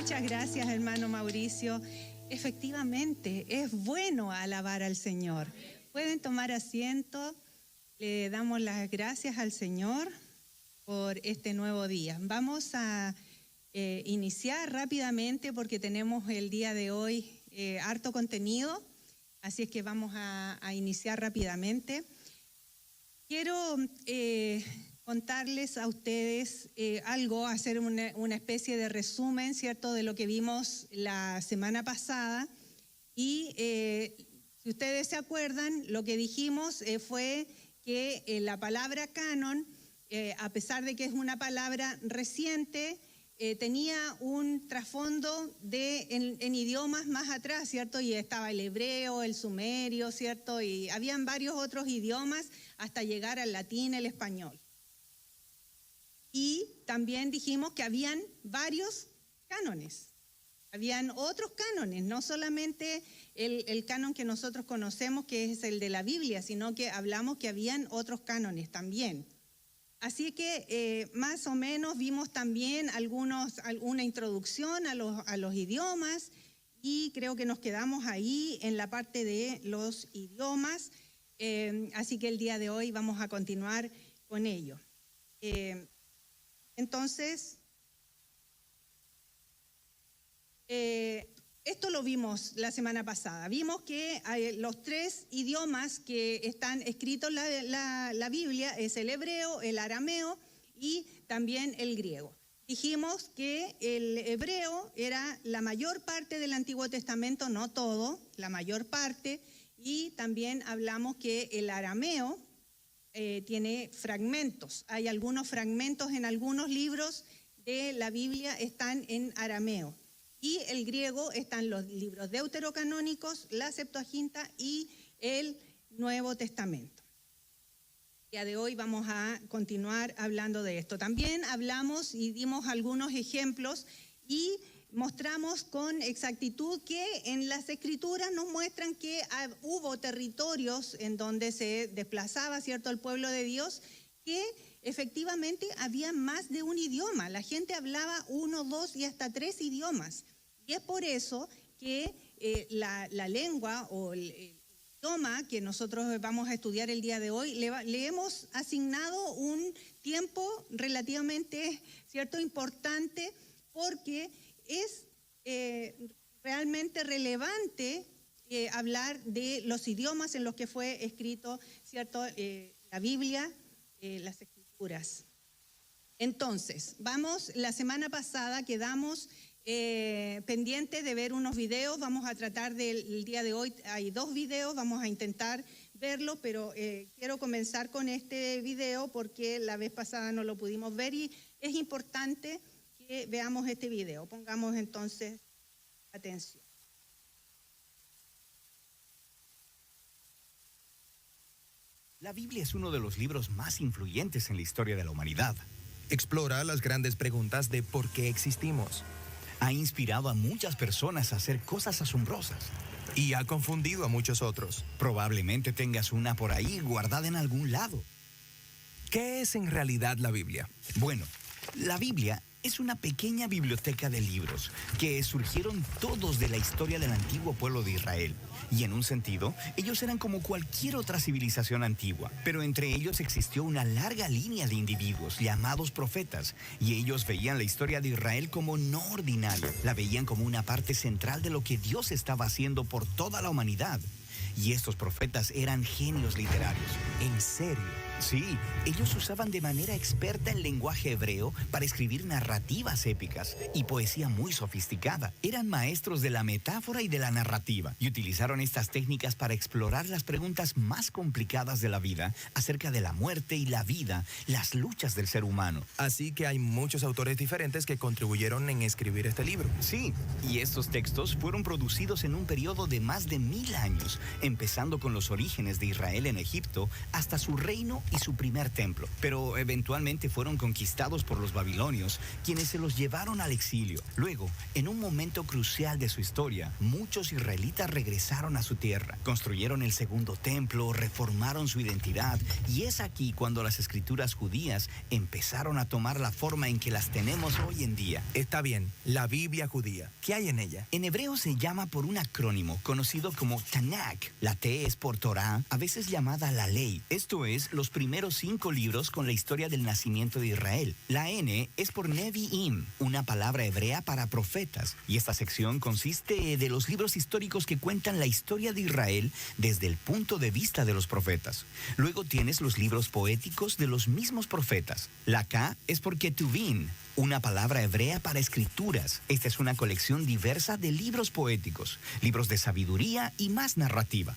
Muchas gracias, hermano Mauricio. Efectivamente, es bueno alabar al Señor. Pueden tomar asiento. Le damos las gracias al Señor por este nuevo día. Vamos a iniciar rápidamente porque tenemos el día de hoy harto contenido, así es que vamos a iniciar rápidamente. Quiero contarles a ustedes algo, hacer una especie de resumen, ¿cierto?, de lo que vimos la semana pasada. Y si ustedes se acuerdan, lo que dijimos fue que la palabra canon, a pesar de que es una palabra reciente, tenía un trasfondo en idiomas más atrás, ¿cierto? Y estaba el hebreo, el sumerio, ¿cierto? Y habían varios otros idiomas hasta llegar al latín, el español. Y también dijimos que habían varios cánones. Habían otros cánones, no solamente el canon que nosotros conocemos, que es el de la Biblia, sino que hablamos que habían otros cánones también. Así que más o menos vimos también alguna introducción a los idiomas y creo que nos quedamos ahí en la parte de los idiomas. Así que el día de hoy vamos a continuar con ello. Entonces, esto lo vimos la semana pasada. Vimos que los tres idiomas que están escritos en la Biblia es el hebreo, el arameo y también el griego. Dijimos que el hebreo era la mayor parte del Antiguo Testamento, no todo, la mayor parte, y también hablamos que el arameo tiene fragmentos. Hay algunos fragmentos en algunos libros de la Biblia están en arameo. Y el griego están los libros deuterocanónicos, la Septuaginta y el Nuevo Testamento. El día de hoy vamos a continuar hablando de esto. También hablamos y dimos algunos ejemplos y mostramos con exactitud que en las Escrituras nos muestran que hubo territorios en donde se desplazaba, ¿cierto?, el pueblo de Dios, que efectivamente había más de un idioma. La gente hablaba 1, 2 y hasta 3 idiomas. Y es por eso que la lengua o el idioma que nosotros vamos a estudiar el día de hoy, le hemos asignado un tiempo relativamente, ¿cierto?, importante, porque es realmente relevante hablar de los idiomas en los que fue escrito, ¿cierto?, la Biblia, las Escrituras. Entonces, la semana pasada quedamos pendientes de ver unos videos. Vamos a tratar del día de hoy, hay 2 videos, vamos a intentar verlo, pero quiero comenzar con este video porque la vez pasada no lo pudimos ver y es importante que veamos este video. Pongamos entonces atención. La Biblia es uno de los libros más influyentes en la historia de la humanidad. Explora las grandes preguntas de por qué existimos. Ha inspirado a muchas personas a hacer cosas asombrosas. Y ha confundido a muchos otros. Probablemente tengas una por ahí guardada en algún lado. ¿Qué es en realidad la Biblia? Bueno, la Biblia es una pequeña biblioteca de libros que surgieron todos de la historia del antiguo pueblo de Israel. Y en un sentido, ellos eran como cualquier otra civilización antigua, pero entre ellos existió una larga línea de individuos llamados profetas, y ellos veían la historia de Israel como no ordinaria, la veían como una parte central de lo que Dios estaba haciendo por toda la humanidad. Y estos profetas eran genios literarios. En serio. Sí, ellos usaban de manera experta el lenguaje hebreo para escribir narrativas épicas y poesía muy sofisticada. Eran maestros de la metáfora y de la narrativa y utilizaron estas técnicas para explorar las preguntas más complicadas de la vida acerca de la muerte y la vida, las luchas del ser humano. Así que hay muchos autores diferentes que contribuyeron en escribir este libro. Sí, y estos textos fueron producidos en un periodo de más de 1000 años, empezando con los orígenes de Israel en Egipto hasta su reino y su primer templo, pero eventualmente fueron conquistados por los babilonios, quienes se los llevaron al exilio. Luego, en un momento crucial de su historia, muchos israelitas regresaron a su tierra, construyeron el segundo templo, reformaron su identidad, y es aquí cuando las escrituras judías empezaron a tomar la forma en que las tenemos hoy en día. Está bien, la Biblia judía. ¿Qué hay en ella? En hebreo se llama por un acrónimo conocido como Tanakh. La T es por Torah, a veces llamada la ley. Esto es, los primeros 5 libros con la historia del nacimiento de Israel. La N es por Nevi'im, una palabra hebrea para profetas. Y esta sección consiste de los libros históricos que cuentan la historia de Israel desde el punto de vista de los profetas. Luego tienes los libros poéticos de los mismos profetas. La K es por Ketuvim, una palabra hebrea para escrituras. Esta es una colección diversa de libros poéticos, libros de sabiduría y más narrativa.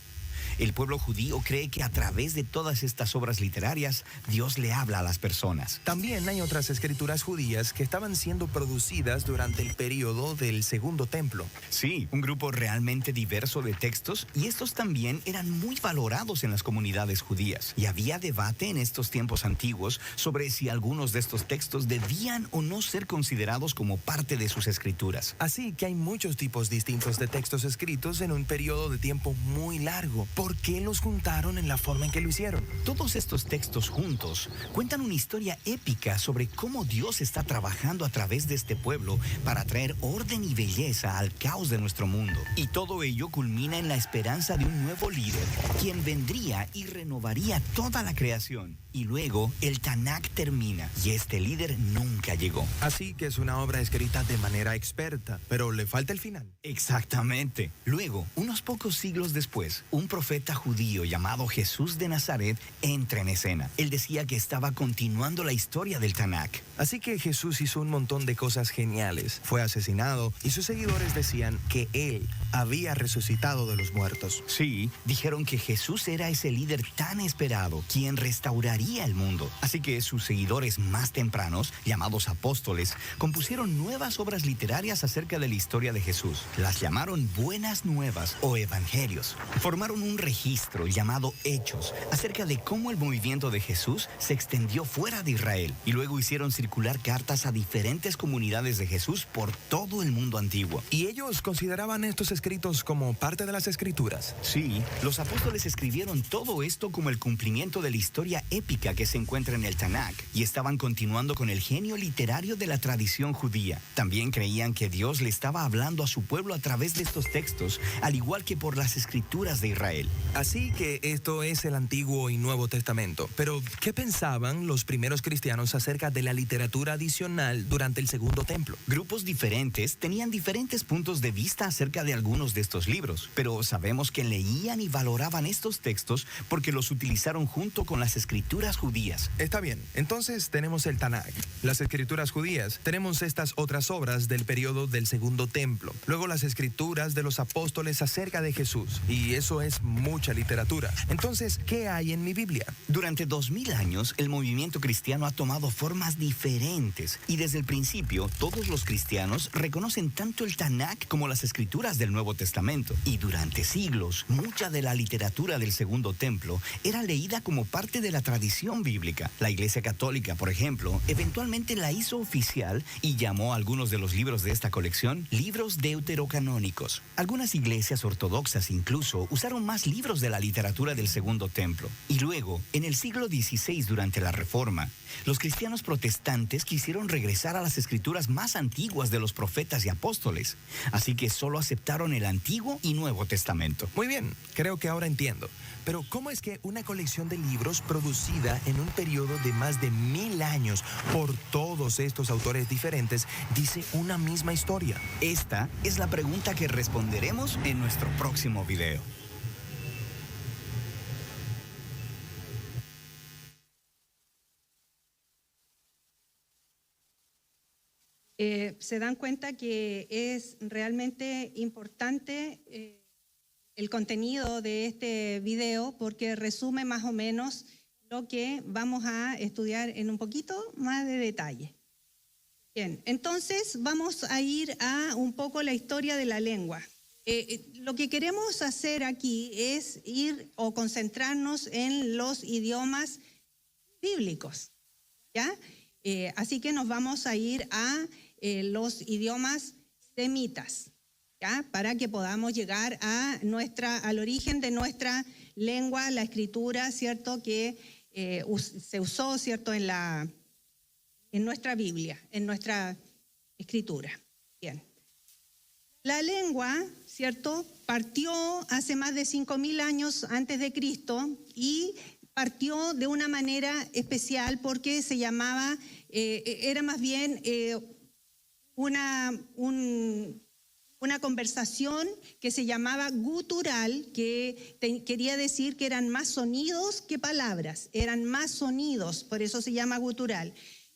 El pueblo judío cree que a través de todas estas obras literarias, Dios le habla a las personas. También hay otras escrituras judías que estaban siendo producidas durante el periodo del Segundo Templo. Sí, un grupo realmente diverso de textos, y estos también eran muy valorados en las comunidades judías. Y había debate en estos tiempos antiguos sobre si algunos de estos textos debían o no ser considerados como parte de sus escrituras. Así que hay muchos tipos distintos de textos escritos en un periodo de tiempo muy largo. ¿Por qué los juntaron en la forma en que lo hicieron? Todos estos textos juntos cuentan una historia épica sobre cómo Dios está trabajando a través de este pueblo para traer orden y belleza al caos de nuestro mundo. Y todo ello culmina en la esperanza de un nuevo líder, quien vendría y renovaría toda la creación. Y luego el Tanakh termina y este líder nunca llegó. Así que es una obra escrita de manera experta, pero le falta el final. Exactamente. Luego, unos pocos siglos después, un profeta judío llamado Jesús de Nazaret entra en escena. Él decía que estaba continuando la historia del Tanakh. Así que Jesús hizo un montón de cosas geniales. Fue asesinado y sus seguidores decían que él había resucitado de los muertos. Sí, dijeron que Jesús era ese líder tan esperado, quien restauraría el mundo. Así que sus seguidores más tempranos, llamados apóstoles, compusieron nuevas obras literarias acerca de la historia de Jesús. Las llamaron Buenas Nuevas o Evangelios. Formaron un registro llamado Hechos acerca de cómo el movimiento de Jesús se extendió fuera de Israel, y luego hicieron circular cartas a diferentes comunidades de Jesús por todo el mundo antiguo. ¿Y ellos consideraban estos escritos como parte de las escrituras? Sí, los apóstoles escribieron todo esto como el cumplimiento de la historia épica que se encuentra en el Tanakh, y estaban continuando con el genio literario de la tradición judía. También creían que Dios le estaba hablando a su pueblo a través de estos textos, al igual que por las escrituras de Israel. Así que esto es el Antiguo y Nuevo Testamento. Pero, ¿qué pensaban los primeros cristianos acerca de la literatura adicional durante el Segundo Templo? Grupos diferentes tenían diferentes puntos de vista acerca de algunos de estos libros, pero sabemos que leían y valoraban estos textos porque los utilizaron junto con las escrituras judías. Está bien, entonces tenemos el Tanakh, las escrituras judías, tenemos estas otras obras del periodo del Segundo Templo, luego las escrituras de los apóstoles acerca de Jesús, y eso es mucha literatura. Entonces, ¿qué hay en mi Biblia? Durante 2000 años, el movimiento cristiano ha tomado formas diferentes, y desde el principio, todos los cristianos reconocen tanto el Tanakh como las escrituras del Nuevo Testamento. Y durante siglos, mucha de la literatura del Segundo Templo era leída como parte de la tradición bíblica. La Iglesia Católica, por ejemplo, eventualmente la hizo oficial y llamó a algunos de los libros de esta colección libros deuterocanónicos. Algunas iglesias ortodoxas incluso usaron más libros de la literatura del Segundo Templo. Y luego, en el siglo XVI, durante la Reforma, los cristianos protestantes quisieron regresar a las escrituras más antiguas de los profetas y apóstoles. Así que solo aceptaron el Antiguo y Nuevo Testamento. Muy bien, creo que ahora entiendo. Pero ¿cómo es que una colección de libros producida en un periodo de más de 1000 años por todos estos autores diferentes dice una misma historia? Esta es la pregunta que responderemos en nuestro próximo video. Se dan cuenta que es realmente importante el contenido de este video porque resume más o menos lo que vamos a estudiar en un poquito más de detalle. Bien, entonces vamos a ir a un poco la historia de la lengua. Lo que queremos hacer aquí es ir o concentrarnos en los idiomas bíblicos, ¿ya? Así que nos vamos a ir a los idiomas semitas, ¿ya? Para que podamos llegar al origen de nuestra lengua, la escritura, ¿cierto? Que se usó, ¿cierto? En nuestra Biblia, en nuestra escritura. Bien. La lengua, ¿cierto? Partió hace más de 5.000 años antes de Cristo y partió de una manera especial porque se llamaba, era más bien una conversación que se llamaba gutural, que quería decir que eran más sonidos que palabras, eran más sonidos, por eso se llama gutural.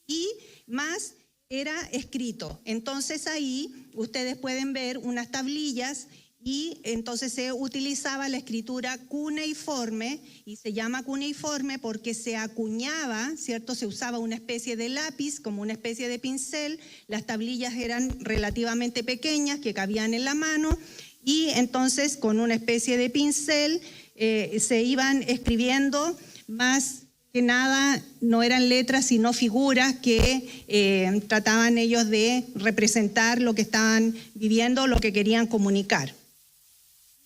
Y más era escrito. Entonces ahí ustedes pueden ver unas tablillas y entonces se utilizaba la escritura cuneiforme y se llama cuneiforme porque se acuñaba, ¿cierto? Se usaba una especie de lápiz, como una especie de pincel. Las tablillas eran relativamente pequeñas que cabían en la mano y entonces con una especie de pincel se iban escribiendo, más que nada no eran letras sino figuras que trataban ellos de representar lo que estaban viviendo, lo que querían comunicar.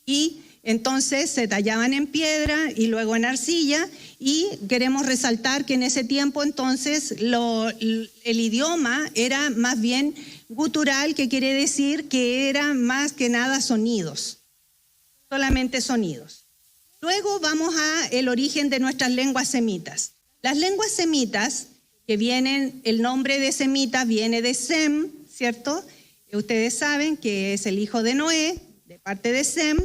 Y entonces se tallaban en piedra y luego en arcilla, y queremos resaltar que en ese tiempo entonces el idioma era más bien gutural, que quiere decir que era más que nada sonidos, solamente sonidos. Luego vamos al origen de nuestras lenguas semitas. Las lenguas semitas, que vienen, el nombre de semita viene de Sem, ¿cierto? Ustedes saben que es el hijo de Noé, de parte de Sem,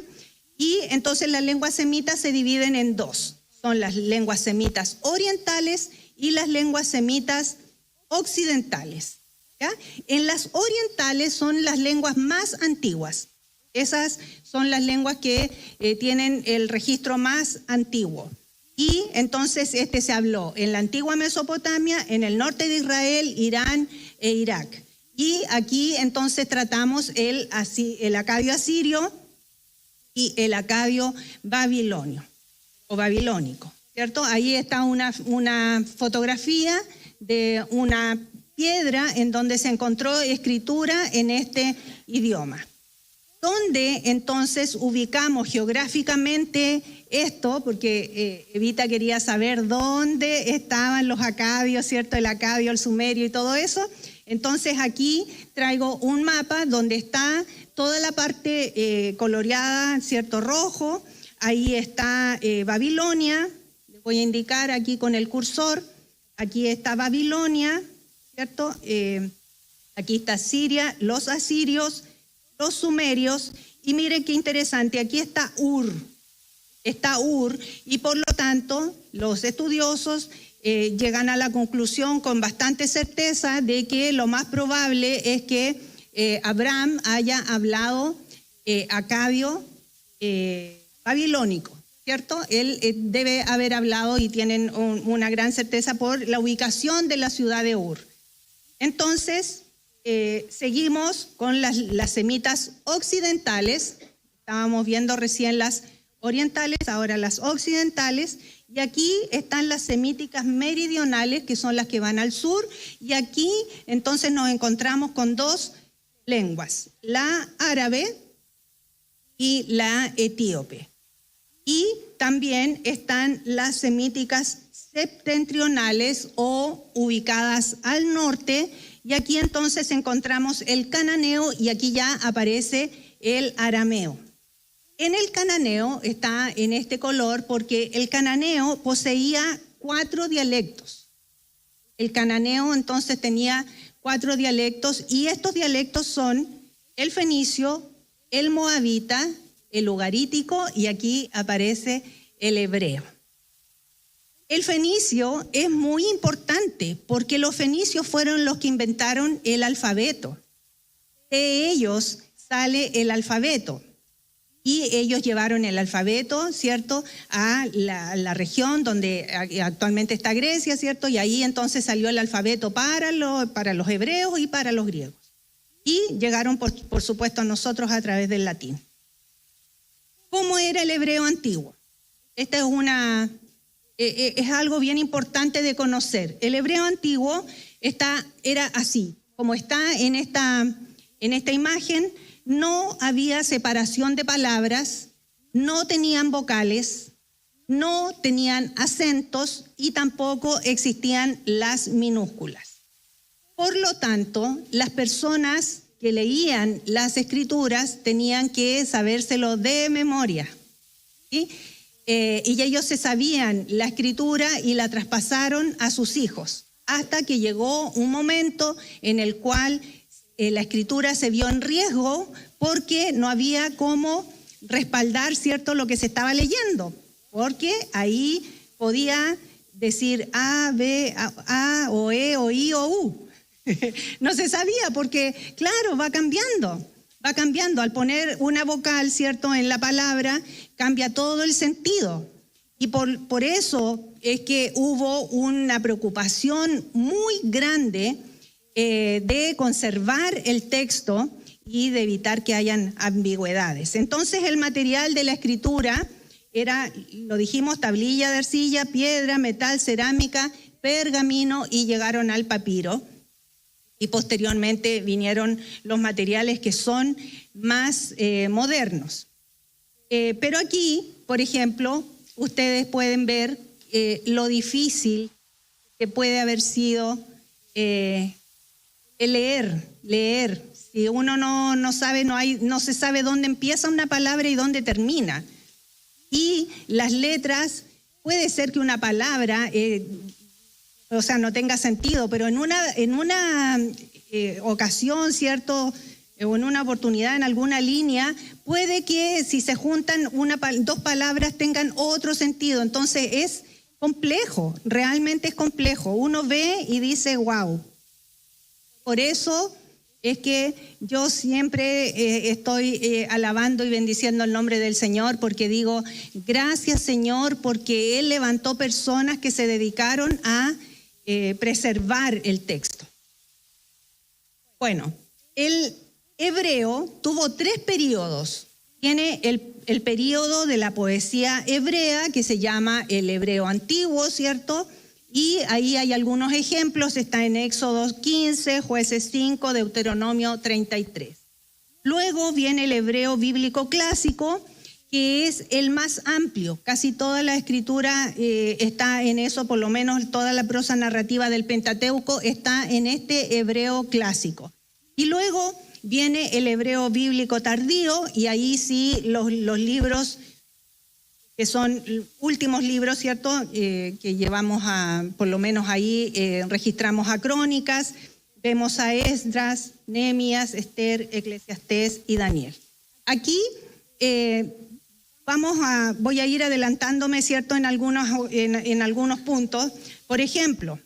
y entonces las lenguas semitas se dividen en dos. Son las lenguas semitas orientales y las lenguas semitas occidentales, ¿ya? En las orientales son las lenguas más antiguas. Esas son las lenguas que tienen el registro más antiguo. Y entonces se habló en la antigua Mesopotamia, en el norte de Israel, Irán e Irak. Y aquí entonces tratamos el acadio asirio y el acadio babilonio o babilónico, ¿cierto? Ahí está una fotografía de una piedra en donde se encontró escritura en este idioma. ¿Dónde entonces ubicamos geográficamente esto? Porque Evita quería saber dónde estaban los acadios, ¿cierto? El acadio, el sumerio y todo eso. Entonces aquí traigo un mapa donde está toda la parte coloreada, ¿cierto? Rojo. Ahí está Babilonia. Les voy a indicar aquí con el cursor. Aquí está Babilonia, ¿cierto? Aquí está Siria, los asirios, los sumerios, y miren qué interesante, aquí está Ur, y por lo tanto los estudiosos llegan a la conclusión con bastante certeza de que lo más probable es que Abraham haya hablado acadio babilónico, ¿cierto? Él debe haber hablado, y tienen una gran certeza por la ubicación de la ciudad de Ur. Entonces, seguimos con las semitas occidentales. Estábamos viendo recién las orientales, ahora las occidentales, y aquí están las semíticas meridionales, que son las que van al sur, y aquí entonces nos encontramos con dos lenguas, la árabe y la etíope. Y también están las semíticas septentrionales o ubicadas al norte. Y aquí entonces encontramos el cananeo, y aquí ya aparece el arameo. En el cananeo está en este color porque el cananeo poseía 4 dialectos. El cananeo entonces tenía 4 dialectos, y estos dialectos son el fenicio, el moabita, el ugarítico, y aquí aparece el hebreo. El fenicio es muy importante porque los fenicios fueron los que inventaron el alfabeto. De ellos sale el alfabeto, y ellos llevaron el alfabeto, ¿cierto?, a la región donde actualmente está Grecia, ¿cierto? Y ahí entonces salió el alfabeto para los hebreos y para los griegos. Y llegaron, por supuesto, a nosotros a través del latín. ¿Cómo era el hebreo antiguo? Esta es una es algo bien importante de conocer. El hebreo antiguo era así, como está en esta imagen. No había separación de palabras, no tenían vocales, no tenían acentos y tampoco existían las minúsculas. Por lo tanto, las personas que leían las escrituras tenían que sabérselo de memoria, ¿sí? Y ellos se sabían la escritura y la traspasaron a sus hijos, hasta que llegó un momento en el cual la escritura se vio en riesgo porque no había cómo respaldar, ¿cierto?, lo que se estaba leyendo, porque ahí podía decir A, B, A o E o I o U. No se sabía porque, claro, va cambiando. Al poner una vocal, ¿cierto?, en la palabra, cambia todo el sentido. Y por eso es que hubo una preocupación muy grande de conservar el texto y de evitar que hayan ambigüedades. Entonces el material de la escritura era, lo dijimos, tablilla de arcilla, piedra, metal, cerámica, pergamino y llegaron al papiro. Y posteriormente vinieron los materiales que son más modernos. Pero aquí, por ejemplo, ustedes pueden ver lo difícil que puede haber sido leer. Si uno no sabe, no se sabe dónde empieza una palabra y dónde termina. Y las letras, puede ser que una palabra, no tenga sentido, pero en una ocasión, ¿cierto?, o en una oportunidad, en alguna línea, puede que si se juntan dos palabras tengan otro sentido. Entonces es complejo, realmente es complejo. Uno ve y dice, wow. Por eso es que yo siempre estoy alabando y bendiciendo el nombre del Señor, porque digo, gracias Señor, porque Él levantó personas que se dedicaron a preservar el texto. Bueno, el hebreo tuvo 3 periodos. Tiene el periodo de la poesía hebrea, que se llama el hebreo antiguo, ¿cierto? Y ahí hay algunos ejemplos, está en Éxodo 15, Jueces 5, Deuteronomio 33. Luego viene el hebreo bíblico clásico, que es el más amplio. Casi toda la escritura está en eso, por lo menos toda la prosa narrativa del Pentateuco está en este hebreo clásico. Y luego viene el hebreo bíblico tardío, y ahí sí los libros que son últimos libros, ¿cierto?, que llevamos por lo menos ahí registramos a Crónicas, vemos a Esdras, Nehemías, Esther, Eclesiastés y Daniel. Aquí voy a ir adelantándome, ¿cierto?, en algunos puntos. Por ejemplo,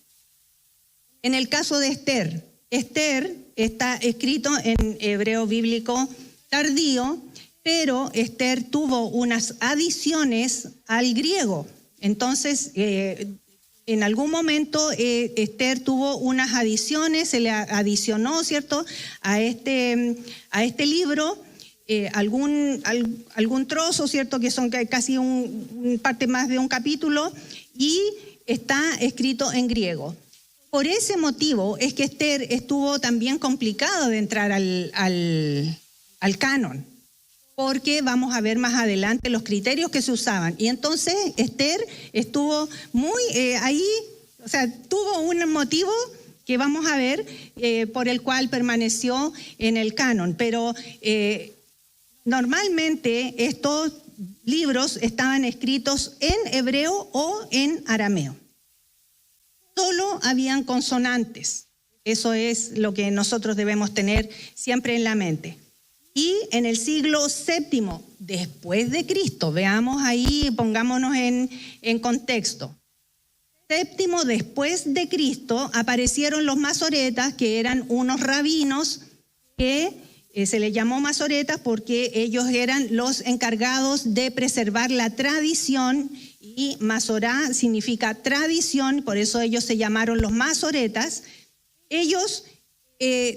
en el caso de Esther está escrito en hebreo bíblico tardío, pero Esther tuvo unas adiciones al griego. Entonces, en algún momento Esther tuvo unas adiciones, se le adicionó, ¿cierto?, a este libro algún trozo, ¿cierto?, que son casi parte más de un capítulo, y está escrito en griego. Por ese motivo es que Esther estuvo también complicado de entrar al canon, porque vamos a ver más adelante los criterios que se usaban. Y entonces Esther estuvo muy ahí, tuvo un motivo que vamos a ver por el cual permaneció en el canon. Pero normalmente estos libros estaban escritos en hebreo o en arameo. Solo habían consonantes. Eso es lo que nosotros debemos tener siempre en la mente. Y en el siglo VII después de Cristo, veamos ahí, pongámonos en contexto. VII después de Cristo aparecieron los masoretas, que eran unos rabinos que se les llamó masoretas porque ellos eran los encargados de preservar la tradición, y masorá significa tradición, por eso ellos se llamaron los masoretas. Ellos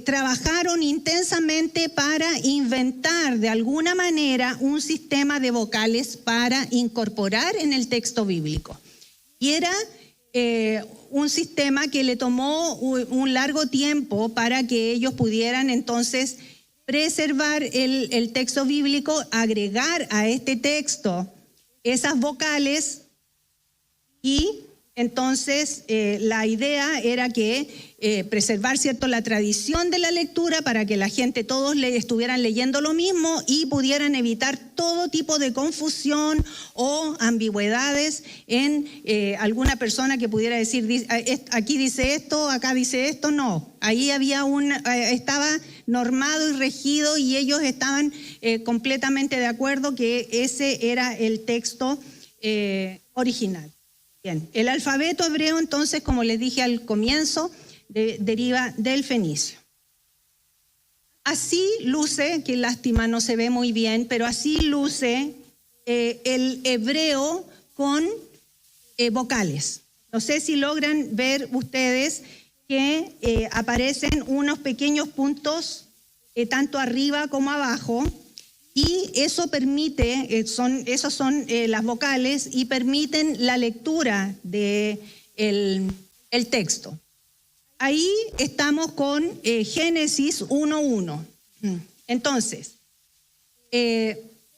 trabajaron intensamente para inventar de alguna manera un sistema de vocales para incorporar en el texto bíblico. Y era un sistema que le tomó un largo tiempo para que ellos pudieran entonces preservar el texto bíblico, agregar a este texto esas vocales, y entonces la idea era que preservar, ¿cierto?, la tradición de la lectura para que la gente, todos estuvieran leyendo lo mismo y pudieran evitar todo tipo de confusión o ambigüedades en alguna persona que pudiera decir, aquí dice esto, acá dice esto. No, ahí había estaba normado y regido, y ellos estaban completamente de acuerdo que ese era el texto original. Bien, el alfabeto hebreo, entonces, como les dije al comienzo, deriva del fenicio. Así luce, qué lástima, no se ve muy bien, pero así luce el hebreo con vocales. No sé si logran ver ustedes que aparecen unos pequeños puntos tanto arriba como abajo, y eso permite, esas son las vocales, y permiten la lectura del texto. Ahí estamos con Génesis 1:1. Entonces,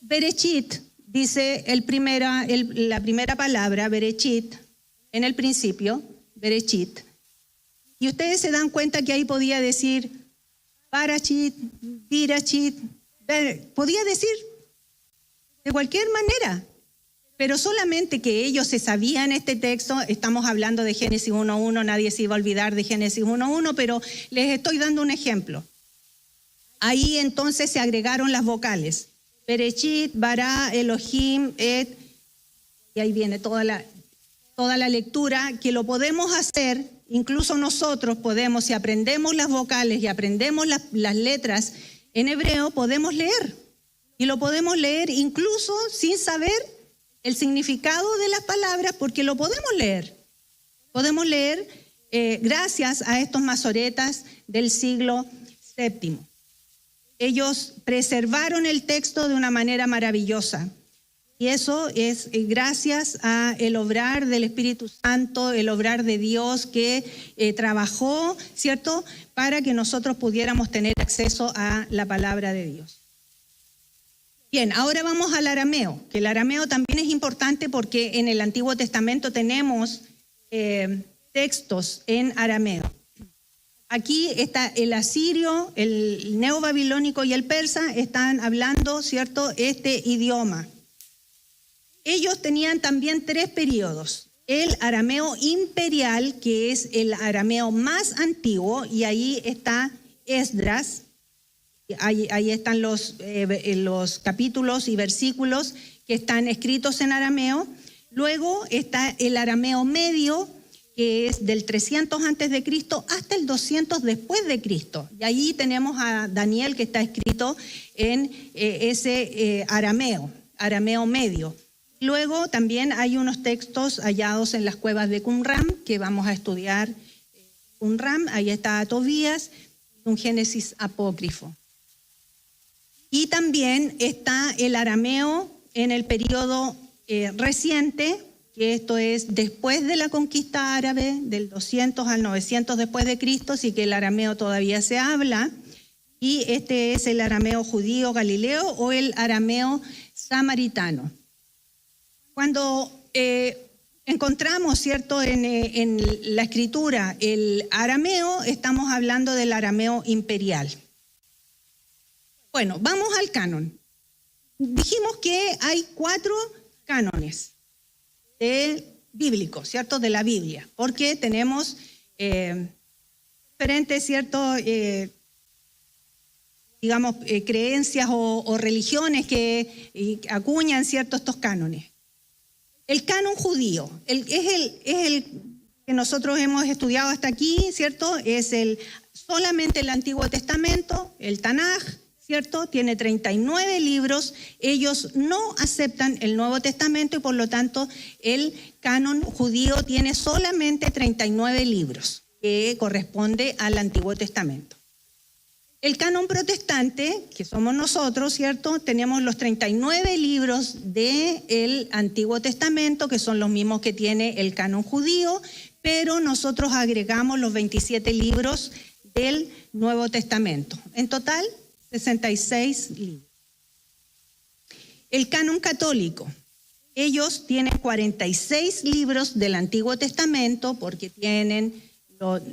Bereshit dice la primera palabra, Bereshit, en el principio, Bereshit. Y ustedes se dan cuenta que ahí podía decir Barashit, Dirashit, podía decir de cualquier manera, pero solamente que ellos se sabían este texto. Estamos hablando de Génesis 1:1, nadie se iba a olvidar de Génesis 1:1, pero les estoy dando un ejemplo. Ahí entonces se agregaron las vocales, Bereshit, Bara, Elohim, Et, y ahí viene toda la lectura, que lo podemos hacer, incluso nosotros podemos, si aprendemos las vocales y aprendemos las letras en hebreo, podemos leer, y lo podemos leer incluso sin saber el significado de las palabras, porque lo podemos leer. Podemos leer gracias a estos masoretas del siglo VII. Ellos preservaron el texto de una manera maravillosa, y eso es gracias a el obrar del Espíritu Santo, el obrar de Dios que trabajó, ¿cierto?, para que nosotros pudiéramos tener acceso a la palabra de Dios. Bien, ahora vamos al arameo, que el arameo también es importante porque en el Antiguo Testamento tenemos textos en arameo. Aquí está el asirio, el neobabilónico y el persa, están hablando, ¿cierto?, este idioma. Ellos tenían también 3 periodos. El arameo imperial, que es el arameo más antiguo, y ahí está Esdras. Ahí están los capítulos y versículos que están escritos en arameo. Luego está el arameo medio, que es del 300 antes de Cristo hasta el 200 después de Cristo. Y ahí tenemos a Daniel, que está escrito en ese arameo medio. Luego también hay unos textos hallados en las cuevas de Qumran, que vamos a estudiar. Qumran, ahí está Tobías, un Génesis apócrifo. Y también está el arameo en el periodo reciente, que esto es después de la conquista árabe, del 200 al 900 después de Cristo, así que el arameo todavía se habla. Y este es el arameo judío galileo o el arameo samaritano. Cuando encontramos, ¿cierto?, en la escritura el arameo, estamos hablando del arameo imperial. Bueno, vamos al canon. Dijimos que hay 4 cánones bíblicos, ¿cierto?, de la Biblia, porque tenemos diferentes, ¿cierto?, creencias o religiones que acuñan, ¿cierto?, estos cánones. El canon judío es el que nosotros hemos estudiado hasta aquí, ¿cierto? Es solamente el Antiguo Testamento, el Tanaj, ¿cierto? Tiene 39 libros. Ellos no aceptan el Nuevo Testamento y por lo tanto el canon judío tiene solamente 39 libros, que corresponde al Antiguo Testamento. El canon protestante, que somos nosotros, ¿cierto? Tenemos los 39 libros del Antiguo Testamento, que son los mismos que tiene el canon judío, pero nosotros agregamos los 27 libros del Nuevo Testamento. En total, 66 libros. El canon católico. Ellos tienen 46 libros del Antiguo Testamento porque tienen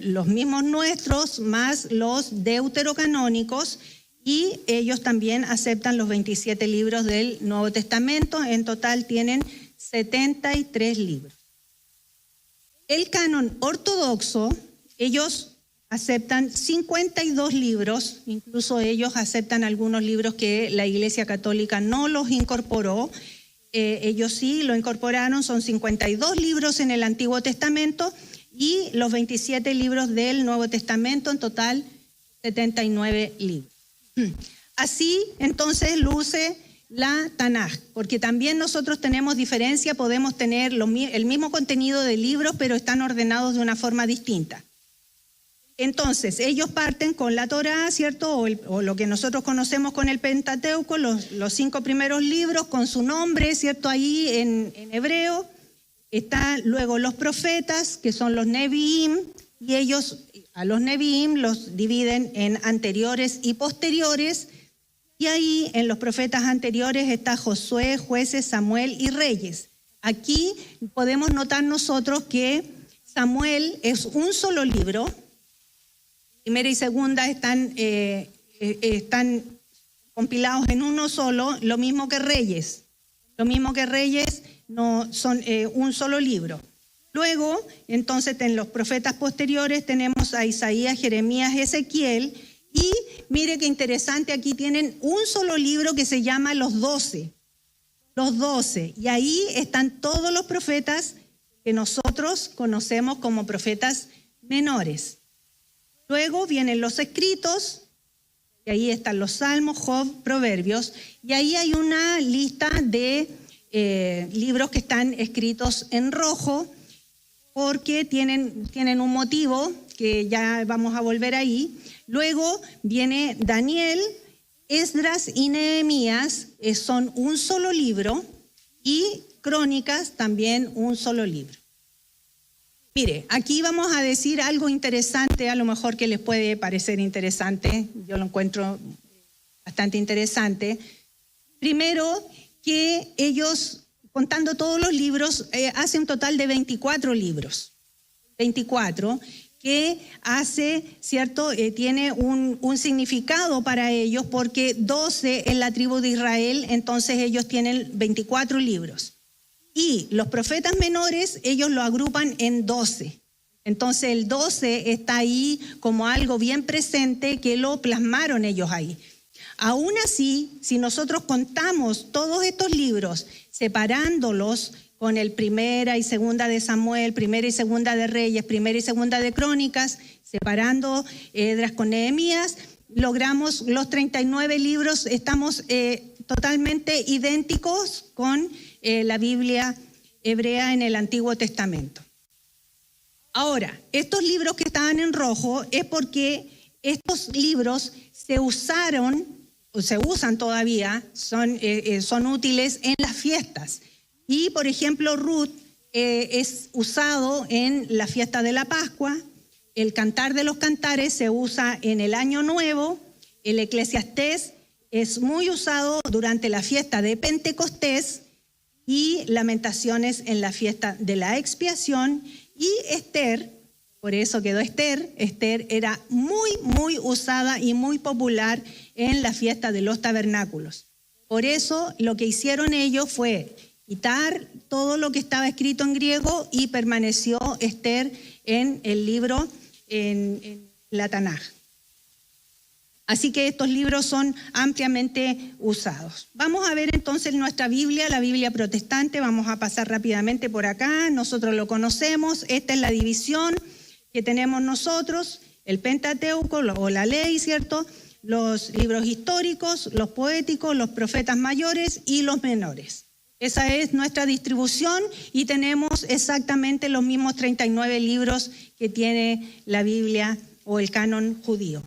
los mismos nuestros más los deuterocanónicos y ellos también aceptan los 27 libros del Nuevo Testamento. En total tienen 73 libros. El canon ortodoxo, ellos aceptan 52 libros, incluso ellos aceptan algunos libros que la Iglesia Católica no los incorporó. Ellos sí lo incorporaron, son 52 libros en el Antiguo Testamento y los 27 libros del Nuevo Testamento, en total 79 libros. Así entonces luce la Tanaj, porque también nosotros tenemos diferencia, podemos tener el mismo contenido de libros, pero están ordenados de una forma distinta. Entonces, ellos parten con la Torá, ¿cierto? O lo que nosotros conocemos con el Pentateuco, los 5 primeros libros con su nombre, ¿cierto? Ahí en hebreo. Están luego los profetas, que son los Neviim, y ellos a los Neviim los dividen en anteriores y posteriores. Y ahí en los profetas anteriores está Josué, Jueces, Samuel y Reyes. Aquí podemos notar nosotros que Samuel es un solo libro. Primera y segunda están compilados en uno solo, lo mismo que Reyes. Lo mismo que Reyes no son un solo libro. Luego, entonces, en los profetas posteriores tenemos a Isaías, Jeremías, Ezequiel. Y mire qué interesante, aquí tienen un solo libro que se llama Los 12. Los 12. Y ahí están todos los profetas que nosotros conocemos como profetas menores. Luego vienen los escritos, y ahí están los Salmos, Job, Proverbios, y ahí hay una lista de libros que están escritos en rojo, porque tienen un motivo, que ya vamos a volver ahí. Luego viene Daniel, Esdras y Nehemías, son un solo libro, y Crónicas también un solo libro. Mire, aquí vamos a decir algo interesante, a lo mejor que les puede parecer interesante, yo lo encuentro bastante interesante. Primero, que ellos, contando todos los libros, hacen un total de 24 libros. 24, que hace, ¿cierto? Tiene un significado para ellos, porque 12 en la tribu de Israel, entonces ellos tienen 24 libros. Y los profetas menores, ellos lo agrupan en 12. Entonces el 12 está ahí como algo bien presente que lo plasmaron ellos ahí. Aún así, si nosotros contamos todos estos libros, separándolos con el Primera y Segunda de Samuel, Primera y Segunda de Reyes, Primera y Segunda de Crónicas, separando Esdras con Nehemías, logramos los 39 libros, estamos totalmente idénticos con la Biblia hebrea en el Antiguo Testamento. Ahora, estos libros que estaban en rojo es porque estos libros se usaron, o se usan todavía, son útiles en las fiestas. Y, por ejemplo, Ruth es usado en la fiesta de la Pascua, el Cantar de los Cantares se usa en el Año Nuevo, el Eclesiastés es muy usado durante la fiesta de Pentecostés y Lamentaciones en la fiesta de la Expiación. Y Esther, por eso quedó Esther, Esther era muy, muy usada y muy popular en la fiesta de los tabernáculos. Por eso lo que hicieron ellos fue quitar todo lo que estaba escrito en griego y permaneció Esther en el libro, en la Tanaj. Así que estos libros son ampliamente usados. Vamos a ver entonces nuestra Biblia, la Biblia protestante. Vamos a pasar rápidamente por acá. Nosotros lo conocemos. Esta es la división que tenemos nosotros, el Pentateuco o la ley, ¿cierto? Los libros históricos, los poéticos, los profetas mayores y los menores. Esa es nuestra distribución y tenemos exactamente los mismos 39 libros que tiene la Biblia o el canon judío.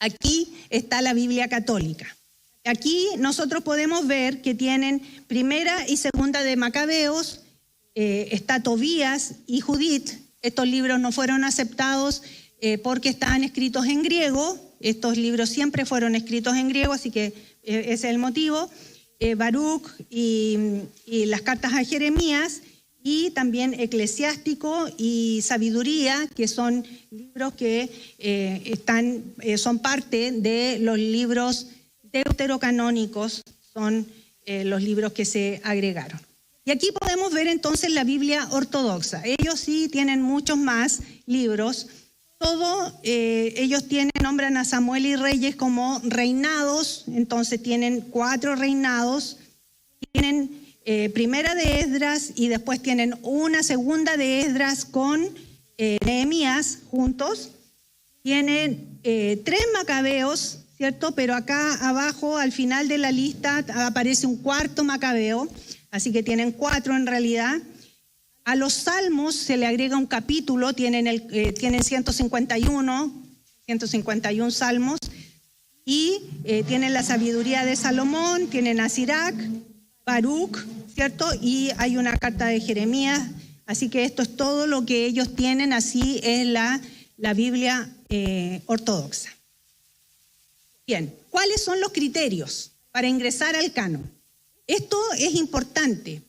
Aquí está la Biblia católica. Aquí nosotros podemos ver que tienen primera y segunda de Macabeos, está Tobías y Judith. Estos libros no fueron aceptados porque estaban escritos en griego. Estos libros siempre fueron escritos en griego, así que ese es el motivo. Baruch y las cartas a Jeremías, y también Eclesiástico y Sabiduría, que son libros que son parte de los libros deuterocanónicos, son los libros que se agregaron. Y aquí podemos ver entonces la Biblia ortodoxa. Ellos sí tienen muchos más libros. Ellos nombran a Samuel y Reyes como reinados, entonces tienen 4 reinados, tienen primera de Esdras y después tienen una segunda de Esdras con Nehemías juntos, tienen 3 Macabeos, ¿cierto? Pero acá abajo al final de la lista aparece un 4º Macabeo, así que tienen 4 en realidad. A los salmos se le agrega un capítulo, tienen 151 salmos, y tienen la sabiduría de Salomón, tienen a Sirac, Baruch, ¿cierto? Y hay una carta de Jeremías, así que esto es todo lo que ellos tienen, así es la Biblia ortodoxa. Bien, ¿cuáles son los criterios para ingresar al canon? Esto es importante.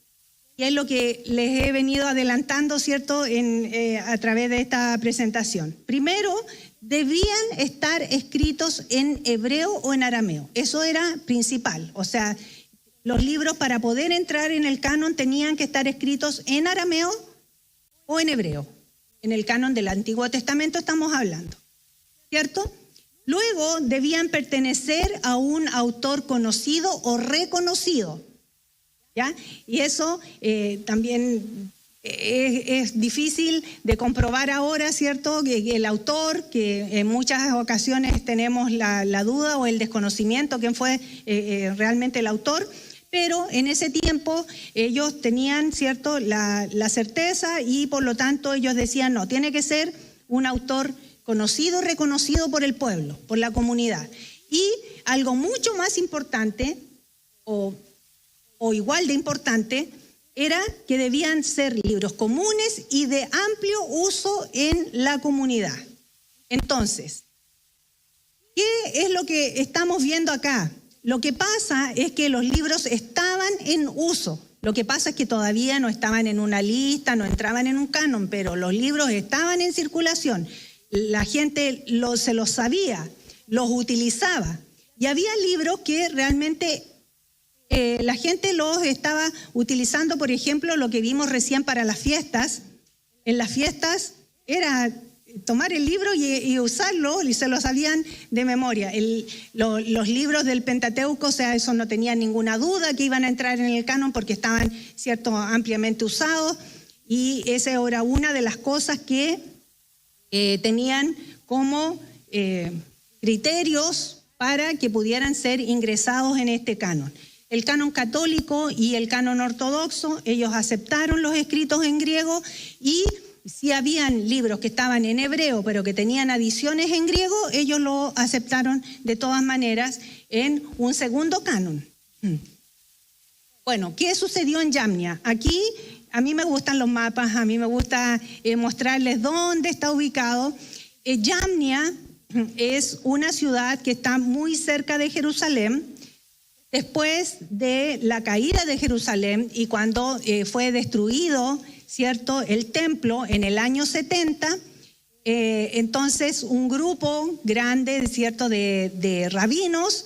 Y es lo que les he venido adelantando, ¿cierto?, a través de esta presentación. Primero, debían estar escritos en hebreo o en arameo. Eso era principal. O sea, los libros para poder entrar en el canon tenían que estar escritos en arameo o en hebreo. En el canon del Antiguo Testamento estamos hablando, ¿cierto? Luego, debían pertenecer a un autor conocido o reconocido. ¿Ya? Y eso también es difícil de comprobar ahora, ¿cierto? Que el autor, que en muchas ocasiones tenemos la duda o el desconocimiento quién fue realmente el autor, pero en ese tiempo ellos tenían, ¿cierto?, la certeza, y por lo tanto ellos decían, no, tiene que ser un autor conocido, reconocido por el pueblo, por la comunidad. Y algo mucho más importante, o igual de importante, era que debían ser libros comunes y de amplio uso en la comunidad. Entonces, ¿qué es lo que estamos viendo acá? Lo que pasa es que los libros estaban en uso. Lo que pasa es que todavía no estaban en una lista, no entraban en un canon, pero los libros estaban en circulación. La gente se los sabía, los utilizaba. Y había libros que realmente la gente los estaba utilizando, por ejemplo, lo que vimos recién para las fiestas. En las fiestas era tomar el libro y usarlo, y se lo sabían de memoria. Los libros del Pentateuco, o sea, eso no tenía ninguna duda que iban a entrar en el canon porque estaban, ¿cierto?, ampliamente usados, y esa era una de las cosas que tenían como criterios para que pudieran ser ingresados en este canon. El canon católico y el canon ortodoxo, ellos aceptaron los escritos en griego, y si habían libros que estaban en hebreo pero que tenían adiciones en griego, ellos lo aceptaron de todas maneras en un segundo canon. Bueno, ¿qué sucedió en Yamnia? Aquí a mí me gustan los mapas, a mí me gusta mostrarles dónde está ubicado. Yamnia es una ciudad que está muy cerca de Jerusalén. Después de la caída de Jerusalén y cuando fue destruido, ¿cierto?, el templo en el año 70, entonces un grupo grande, ¿cierto?, de rabinos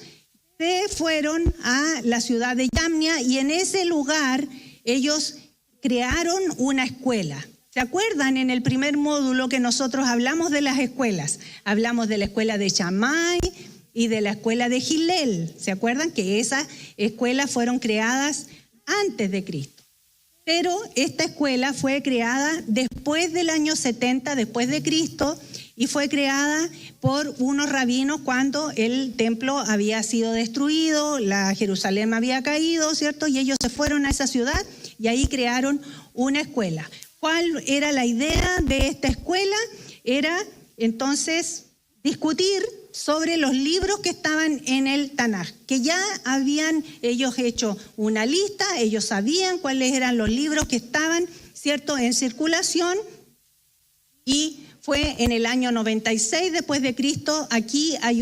se fueron a la ciudad de Yamnia, y en ese lugar ellos crearon una escuela. ¿Se acuerdan en el primer módulo que nosotros hablamos de las escuelas? Hablamos de la escuela de Shammai y de la escuela de Hillel. ¿Se acuerdan que esas escuelas fueron creadas antes de Cristo? Pero esta escuela fue creada después del año 70, después de Cristo, y fue creada por unos rabinos cuando el templo había sido destruido, la Jerusalén había caído, ¿cierto? Y ellos se fueron a esa ciudad y ahí crearon una escuela. ¿Cuál era la idea de esta escuela? Era entonces discutir sobre los libros que estaban en el Tanaj, que ya habían ellos hecho una lista, ellos sabían cuáles eran los libros que estaban, ¿cierto?, en circulación, y fue en el año 96 después de Cristo. Aquí hay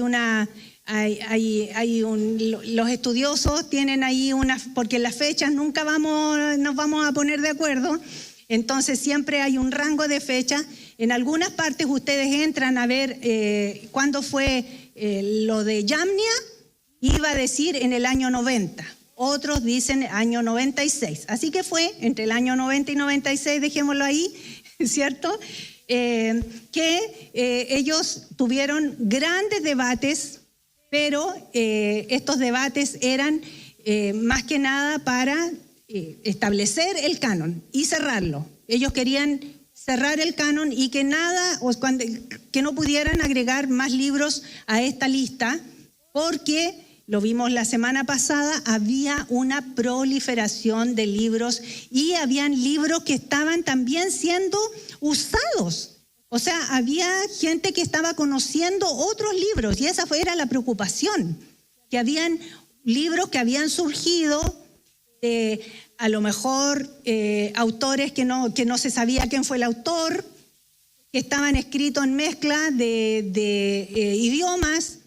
los estudiosos tienen ahí porque las fechas nunca nos vamos a poner de acuerdo, entonces siempre hay un rango de fechas. En algunas partes ustedes entran a ver cuándo fue lo de Yamnia, iba a decir en el año 90, otros dicen año 96, así que fue entre el año 90 y 96, dejémoslo ahí, ¿cierto?, que ellos tuvieron grandes debates, pero estos debates eran más que nada para establecer el canon y cerrarlo. Ellos querían cerrar el canon y que no pudieran agregar más libros a esta lista, porque lo vimos la semana pasada, había una proliferación de libros y habían libros que estaban también siendo usados. O sea, había gente que estaba conociendo otros libros y esa era la preocupación, que habían libros que habían surgido, a lo mejor autores que no se sabía quién fue el autor, que estaban escritos en mezcla de idiomas,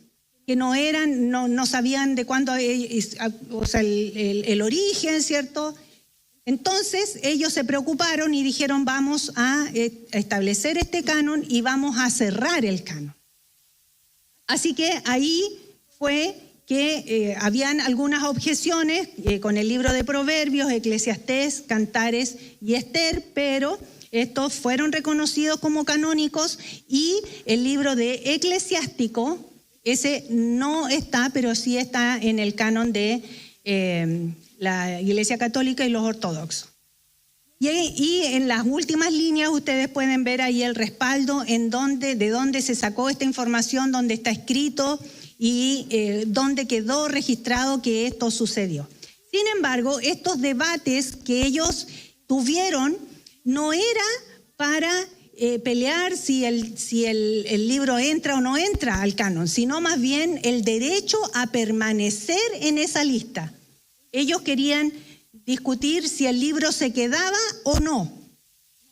que no sabían de cuándo, o sea, el origen, ¿cierto? Entonces ellos se preocuparon y dijeron, vamos a establecer este canon y vamos a cerrar el canon. Así que ahí fue que habían algunas objeciones con el libro de Proverbios, Eclesiastés, Cantares y Esther, pero estos fueron reconocidos como canónicos, y el libro de Eclesiástico, ese no está, pero sí está en el canon de la Iglesia Católica y los ortodoxos. Y en las últimas líneas ustedes pueden ver ahí el respaldo de dónde se sacó esta información, dónde está escrito y dónde quedó registrado que esto sucedió. Sin embargo, estos debates que ellos tuvieron no era para pelear si el libro entra o no entra al canon, sino más bien el derecho a permanecer en esa lista. Ellos querían discutir si el libro se quedaba o no.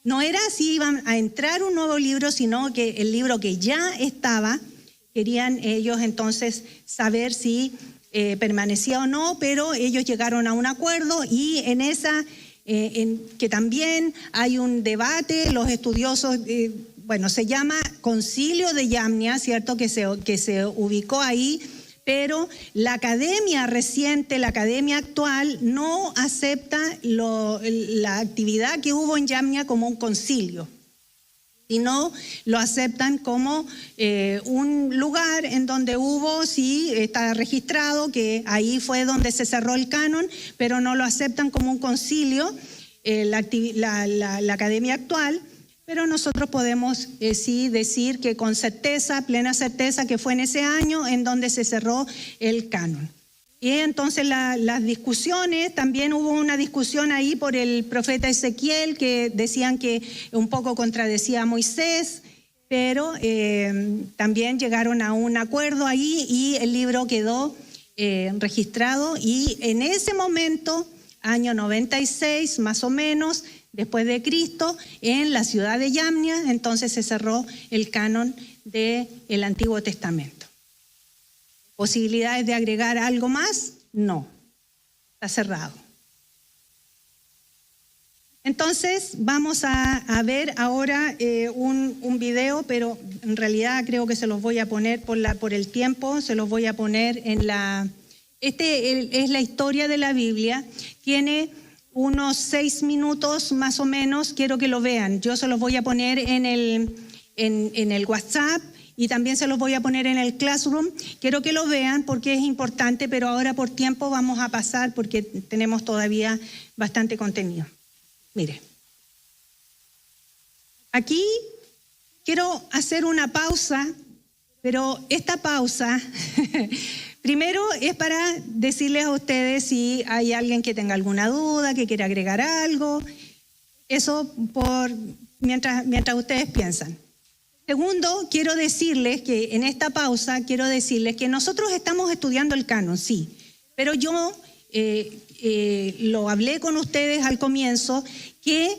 No era si iban a entrar un nuevo libro, sino que el libro que ya estaba, querían ellos entonces saber si permanecía o no, pero ellos llegaron a un acuerdo, y en esa, que también hay un debate, los estudiosos, se llama Concilio de Yamnia, ¿cierto?, que se ubicó ahí, pero la academia reciente, la academia actual, no acepta la actividad que hubo en Yamnia como un concilio, sino lo aceptan como un lugar en donde sí está registrado que ahí fue donde se cerró el canon, pero no lo aceptan como un concilio, la academia actual. Pero nosotros podemos sí decir que con certeza, plena certeza, que fue en ese año en donde se cerró el canon. Y entonces las discusiones, también hubo una discusión ahí por el profeta Ezequiel, que decían que un poco contradecía a Moisés, pero también llegaron a un acuerdo ahí y el libro quedó registrado, y en ese momento, año 96 más o menos, después de Cristo, en la ciudad de Yamnia, entonces se cerró el canon del Antiguo Testamento. ¿Posibilidades de agregar algo más? No, está cerrado. Entonces vamos a ver ahora un video, pero en realidad creo que se los voy a poner por el tiempo, se los voy a poner en es la historia de la Biblia, tiene unos 6 minutos más o menos, quiero que lo vean. Yo se los voy a poner en el WhatsApp y también se los voy a poner en el Classroom. Quiero que lo vean porque es importante, pero ahora por tiempo vamos a pasar porque tenemos todavía bastante contenido. Mire, aquí quiero hacer una pausa, pero esta pausa... Primero es para decirles a ustedes si hay alguien que tenga alguna duda, que quiera agregar algo. Eso mientras ustedes piensan. Segundo, quiero decirles que en esta pausa, que nosotros estamos estudiando el canon, sí, pero yo lo hablé con ustedes al comienzo, que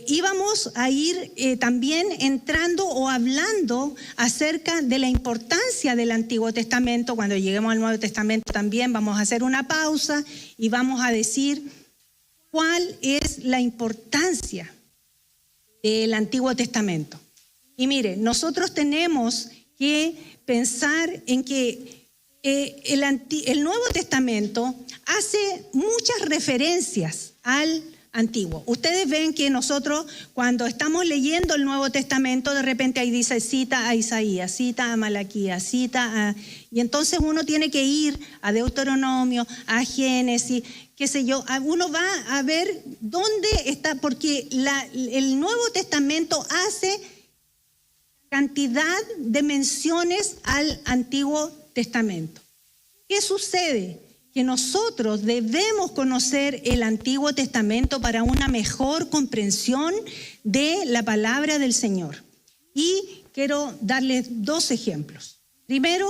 íbamos a ir también entrando o hablando acerca de la importancia del Antiguo Testamento. Cuando lleguemos al Nuevo Testamento también vamos a hacer una pausa y vamos a decir cuál es la importancia del Antiguo Testamento. Y mire, nosotros tenemos que pensar en que el Nuevo Testamento hace muchas referencias al Antiguo. Ustedes ven que nosotros cuando estamos leyendo el Nuevo Testamento, de repente ahí dice cita a Isaías, cita a Malaquías, y entonces uno tiene que ir a Deuteronomio, a Génesis, qué sé yo, uno va a ver dónde está, porque el Nuevo Testamento hace cantidad de menciones al Antiguo Testamento. ¿Qué sucede? Que nosotros debemos conocer el Antiguo Testamento para una mejor comprensión de la palabra del Señor. Y quiero darles dos ejemplos. Primero,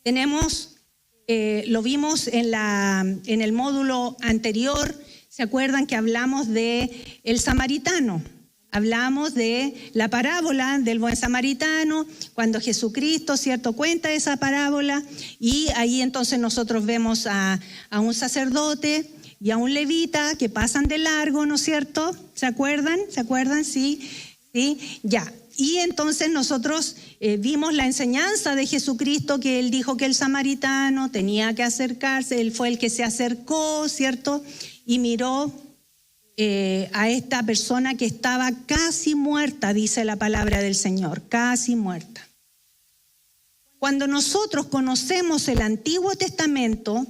lo vimos en el módulo anterior, ¿se acuerdan que hablamos de el samaritano? Hablamos de la parábola del buen samaritano, cuando Jesucristo, ¿cierto?, cuenta esa parábola, y ahí entonces nosotros vemos a un sacerdote y a un levita que pasan de largo, ¿no es cierto? ¿Se acuerdan? ¿Se acuerdan? Sí, ya. Y entonces nosotros vimos la enseñanza de Jesucristo, que Él dijo que el samaritano tenía que acercarse, Él fue el que se acercó, ¿cierto?, y miró a esta persona que estaba casi muerta, dice la palabra del Señor, casi muerta. Cuando nosotros conocemos el Antiguo Testamento,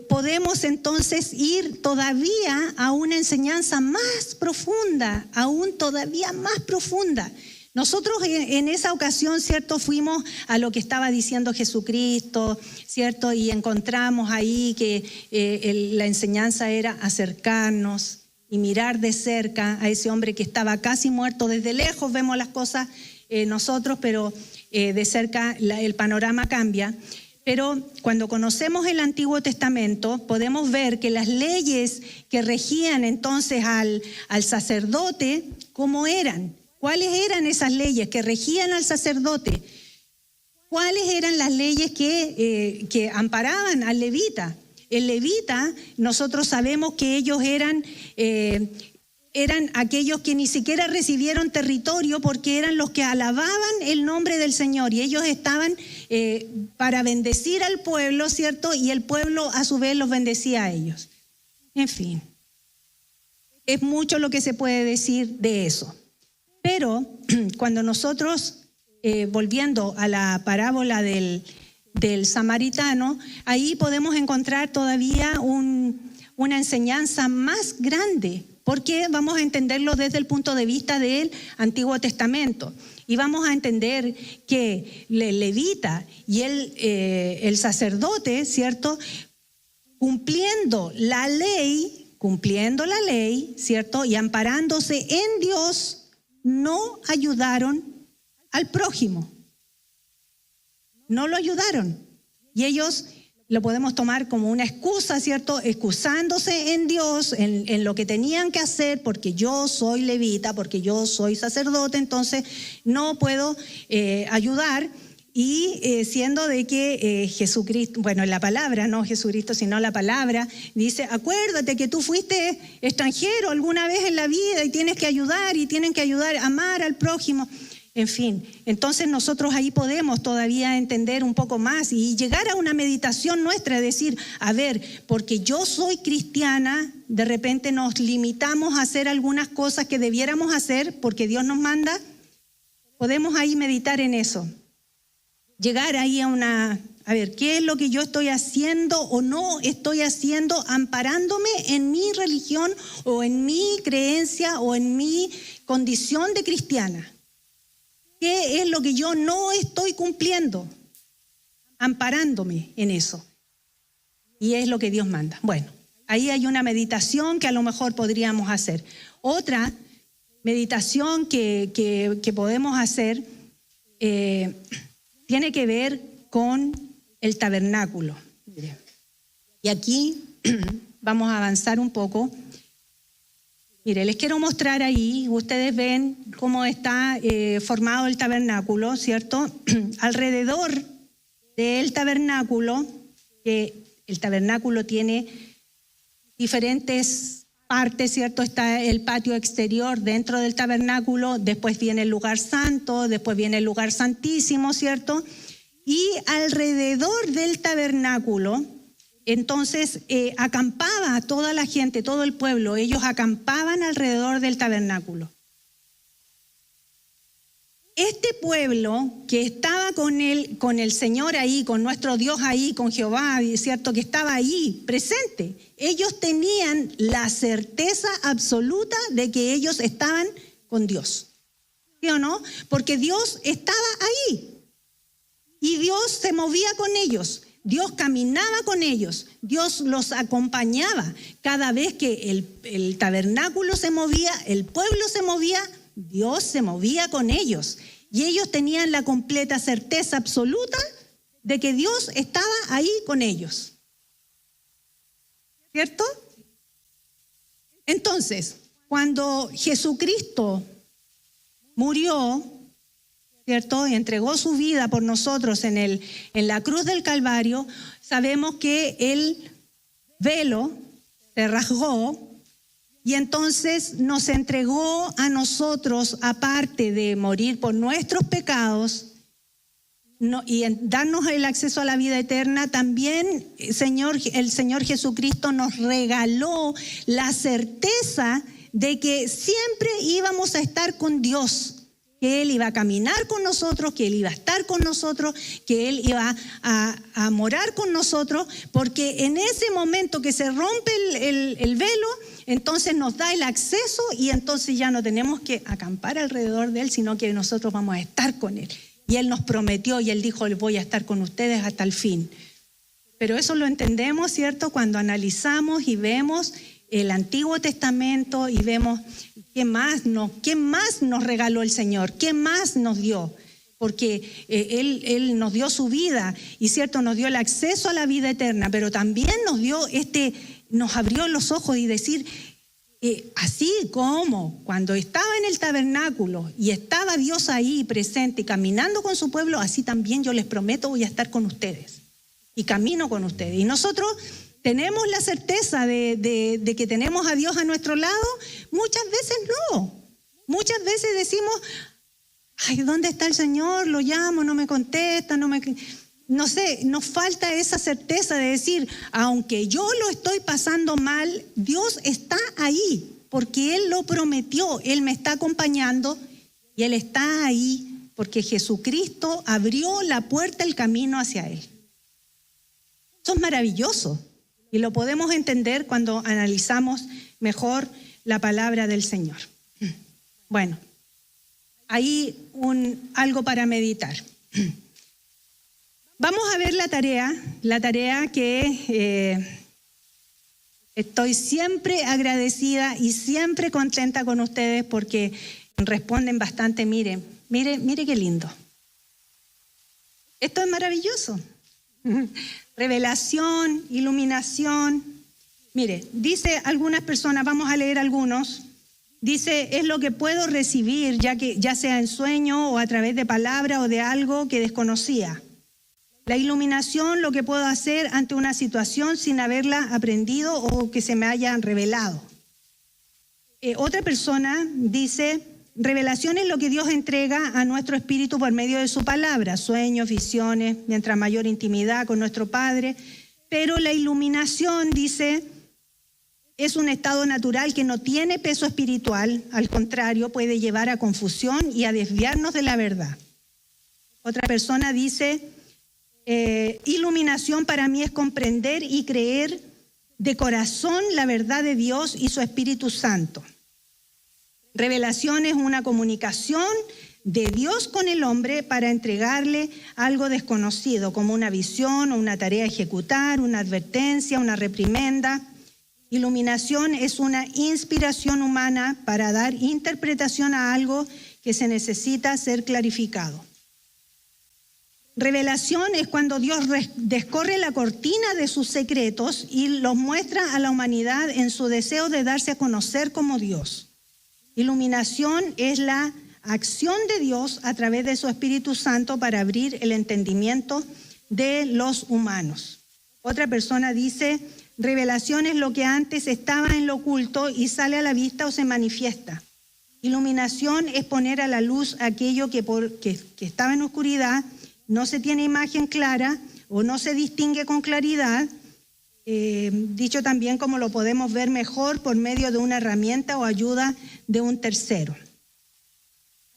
podemos entonces ir todavía a una enseñanza más profunda, aún todavía más profunda. Nosotros en esa ocasión, ¿cierto?, fuimos a lo que estaba diciendo Jesucristo, ¿cierto?, y encontramos ahí que la enseñanza era acercarnos y mirar de cerca a ese hombre que estaba casi muerto. Desde lejos vemos las cosas nosotros, pero de cerca el panorama cambia. Pero cuando conocemos el Antiguo Testamento, podemos ver que las leyes que regían entonces al sacerdote, ¿cómo eran? ¿Cuáles eran esas leyes que regían al sacerdote? ¿Cuáles eran las leyes que amparaban al levita? El levita, nosotros sabemos que ellos eran aquellos que ni siquiera recibieron territorio, porque eran los que alababan el nombre del Señor, y ellos estaban para bendecir al pueblo, ¿cierto? Y el pueblo a su vez los bendecía a ellos. En fin, es mucho lo que se puede decir de eso. Pero cuando nosotros, volviendo a la parábola del samaritano, ahí podemos encontrar todavía una enseñanza más grande, porque vamos a entenderlo desde el punto de vista del Antiguo Testamento. Y vamos a entender que el levita y el sacerdote, ¿cierto?, cumpliendo la ley, ¿cierto?, y amparándose en Dios, no ayudaron al prójimo. No lo ayudaron. Y ellos lo podemos tomar como una excusa, ¿cierto? Excusándose en Dios, en lo que tenían que hacer, porque yo soy levita, porque yo soy sacerdote, entonces no puedo ayudar. Y siendo de que Jesucristo, bueno, la palabra, no Jesucristo, sino la palabra, dice, acuérdate que tú fuiste extranjero alguna vez en la vida y tienes que ayudar, a amar al prójimo. En fin, entonces nosotros ahí podemos todavía entender un poco más y llegar a una meditación nuestra, decir, a ver, porque yo soy cristiana, de repente nos limitamos a hacer algunas cosas que debiéramos hacer porque Dios nos manda. Podemos ahí meditar en eso. Llegar ahí a ver, ¿qué es lo que yo estoy haciendo o no estoy haciendo amparándome en mi religión o en mi creencia o en mi condición de cristiana? ¿Qué es lo que yo no estoy cumpliendo? Amparándome en eso. Y es lo que Dios manda. Bueno, ahí hay una meditación que a lo mejor podríamos hacer. Otra meditación que podemos hacer tiene que ver con el tabernáculo. Y aquí vamos a avanzar un poco. Mire, les quiero mostrar ahí, ustedes ven cómo está formado el tabernáculo, ¿cierto? Alrededor del tabernáculo, que el tabernáculo tiene diferentes partes, ¿cierto? Está el patio exterior dentro del tabernáculo, después viene el lugar santo, después viene el lugar santísimo, ¿cierto? Y alrededor del tabernáculo, entonces acampaba toda la gente, todo el pueblo, ellos acampaban alrededor del tabernáculo. Este pueblo que estaba con el Señor ahí, con nuestro Dios ahí, con Jehová, ¿cierto? Que estaba ahí presente. Ellos tenían la certeza absoluta de que ellos estaban con Dios. ¿Sí o no? Porque Dios estaba ahí. Y Dios se movía con ellos. Dios caminaba con ellos. Dios los acompañaba. Cada vez que el tabernáculo se movía, el pueblo se movía, Dios se movía con ellos y ellos tenían la completa certeza absoluta de que Dios estaba ahí con ellos. ¿Cierto? Entonces, cuando Jesucristo murió, ¿cierto? Y entregó su vida por nosotros en la cruz del Calvario, sabemos que el velo se rasgó. Y entonces nos entregó a nosotros, aparte de morir por nuestros pecados y darnos el acceso a la vida eterna, también el Señor Jesucristo nos regaló la certeza de que siempre íbamos a estar con Dios, que Él iba a caminar con nosotros, que Él iba a estar con nosotros, que Él iba a morar con nosotros, porque en ese momento que se rompe el velo, entonces nos da el acceso y entonces ya no tenemos que acampar alrededor de Él, sino que nosotros vamos a estar con Él. Y Él nos prometió y Él dijo, voy a estar con ustedes hasta el fin. Pero eso lo entendemos, ¿cierto? Cuando analizamos y vemos el Antiguo Testamento y vemos qué más nos regaló el Señor, qué más nos dio. Porque Él nos dio su vida y, ¿cierto? Nos dio el acceso a la vida eterna, pero también nos dio nos abrió los ojos y decir, así como cuando estaba en el tabernáculo y estaba Dios ahí presente caminando con su pueblo, así también yo les prometo voy a estar con ustedes y camino con ustedes. Y nosotros tenemos la certeza de que tenemos a Dios a nuestro lado. Muchas veces no. Muchas veces decimos, ay, ¿dónde está el Señor? Lo llamo, no me contesta, no sé, nos falta esa certeza de decir, aunque yo lo estoy pasando mal, Dios está ahí, porque Él lo prometió, Él me está acompañando y Él está ahí, porque Jesucristo abrió la puerta, el camino hacia Él. Eso es maravilloso y lo podemos entender cuando analizamos mejor la palabra del Señor. Bueno, ahí algo para meditar. Vamos a ver la tarea que estoy siempre agradecida y siempre contenta con ustedes porque responden bastante. Mire qué lindo. Esto es maravilloso. Revelación, iluminación. Mire, dice algunas personas, vamos a leer algunos. Dice, es lo que puedo recibir, ya sea en sueño o a través de palabra o de algo que desconocía. La iluminación, lo que puedo hacer ante una situación sin haberla aprendido o que se me haya revelado. Otra persona dice, revelación es lo que Dios entrega a nuestro espíritu por medio de su palabra, sueños, visiones, mientras mayor intimidad con nuestro Padre. Pero la iluminación, dice, es un estado natural que no tiene peso espiritual, al contrario, puede llevar a confusión y a desviarnos de la verdad. Otra persona dice, iluminación para mí es comprender y creer de corazón la verdad de Dios y su Espíritu Santo. Revelación es una comunicación de Dios con el hombre para entregarle algo desconocido, como una visión o una tarea a ejecutar, una advertencia, una reprimenda. Iluminación es una inspiración humana para dar interpretación a algo que se necesita ser clarificado. Revelación es cuando Dios descorre la cortina de sus secretos y los muestra a la humanidad en su deseo de darse a conocer como Dios. Iluminación es la acción de Dios a través de su Espíritu Santo para abrir el entendimiento de los humanos. Otra persona dice, revelación es lo que antes estaba en lo oculto y sale a la vista o se manifiesta. Iluminación es poner a la luz aquello que estaba en oscuridad, no se tiene imagen clara o no se distingue con claridad, dicho también como lo podemos ver mejor por medio de una herramienta o ayuda de un tercero.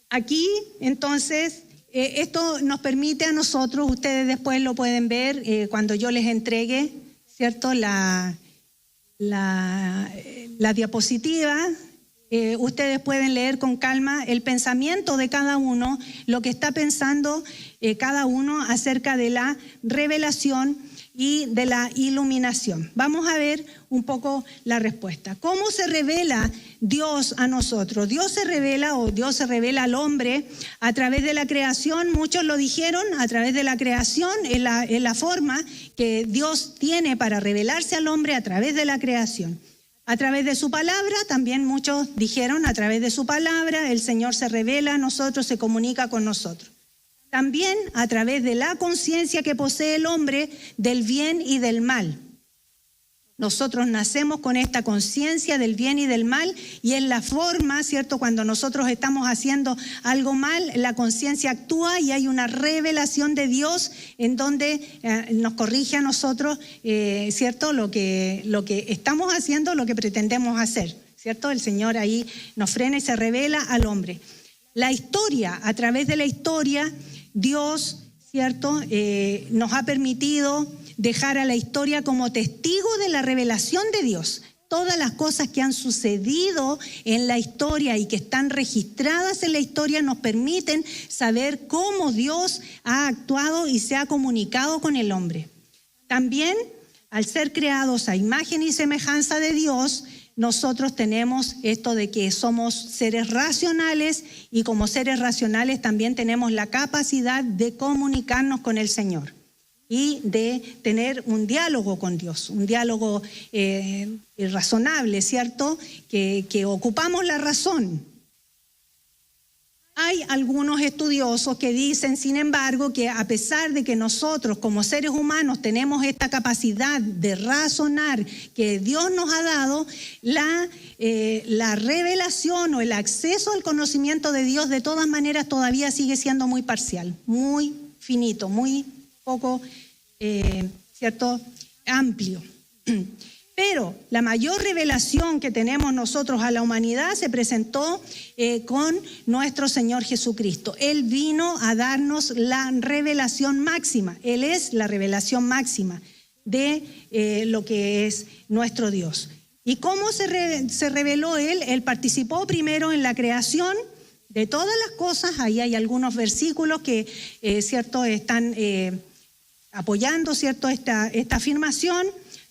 Aquí, entonces, esto nos permite a nosotros, ustedes después lo pueden ver cuando yo les entregue, ¿cierto? La diapositiva. Ustedes pueden leer con calma el pensamiento de cada uno, lo que está pensando cada uno acerca de la revelación y de la iluminación. Vamos a ver un poco la respuesta. ¿Cómo se revela Dios a nosotros? Dios se revela al hombre a través de la creación. Muchos lo dijeron, a través de la creación es la forma que Dios tiene para revelarse al hombre a través de la creación. A través de su palabra, también muchos dijeron, a través de su palabra, el Señor se revela a nosotros, se comunica con nosotros. También a través de la conciencia que posee el hombre del bien y del mal. Nosotros nacemos con esta conciencia del bien y del mal y es la forma, ¿cierto? Cuando nosotros estamos haciendo algo mal, la conciencia actúa y hay una revelación de Dios en donde nos corrige a nosotros, ¿cierto? Lo que estamos haciendo, lo que pretendemos hacer, ¿cierto? El Señor ahí nos frena y se revela al hombre. La historia, a través de la historia, Dios, ¿cierto? Nos ha permitido dejar a la historia como testigo de la revelación de Dios. Todas las cosas que han sucedido en la historia y que están registradas en la historia nos permiten saber cómo Dios ha actuado y se ha comunicado con el hombre. También, al ser creados a imagen y semejanza de Dios, nosotros tenemos esto de que somos seres racionales y como seres racionales también tenemos la capacidad de comunicarnos con el Señor y de tener un diálogo con Dios, un diálogo razonable, ¿cierto? Que ocupamos la razón. Hay algunos estudiosos que dicen, sin embargo, que a pesar de que nosotros como seres humanos tenemos esta capacidad de razonar que Dios nos ha dado, la revelación o el acceso al conocimiento de Dios de todas maneras todavía sigue siendo muy parcial, muy finito, muy poco, ¿cierto?, amplio. Pero la mayor revelación que tenemos nosotros a la humanidad se presentó con nuestro Señor Jesucristo. Él vino a darnos la revelación máxima. Él es la revelación máxima de lo que es nuestro Dios. ¿Y cómo se reveló Él? Él participó primero en la creación de todas las cosas. Ahí hay algunos versículos que, ¿cierto?, están apoyando, ¿cierto?, esta afirmación.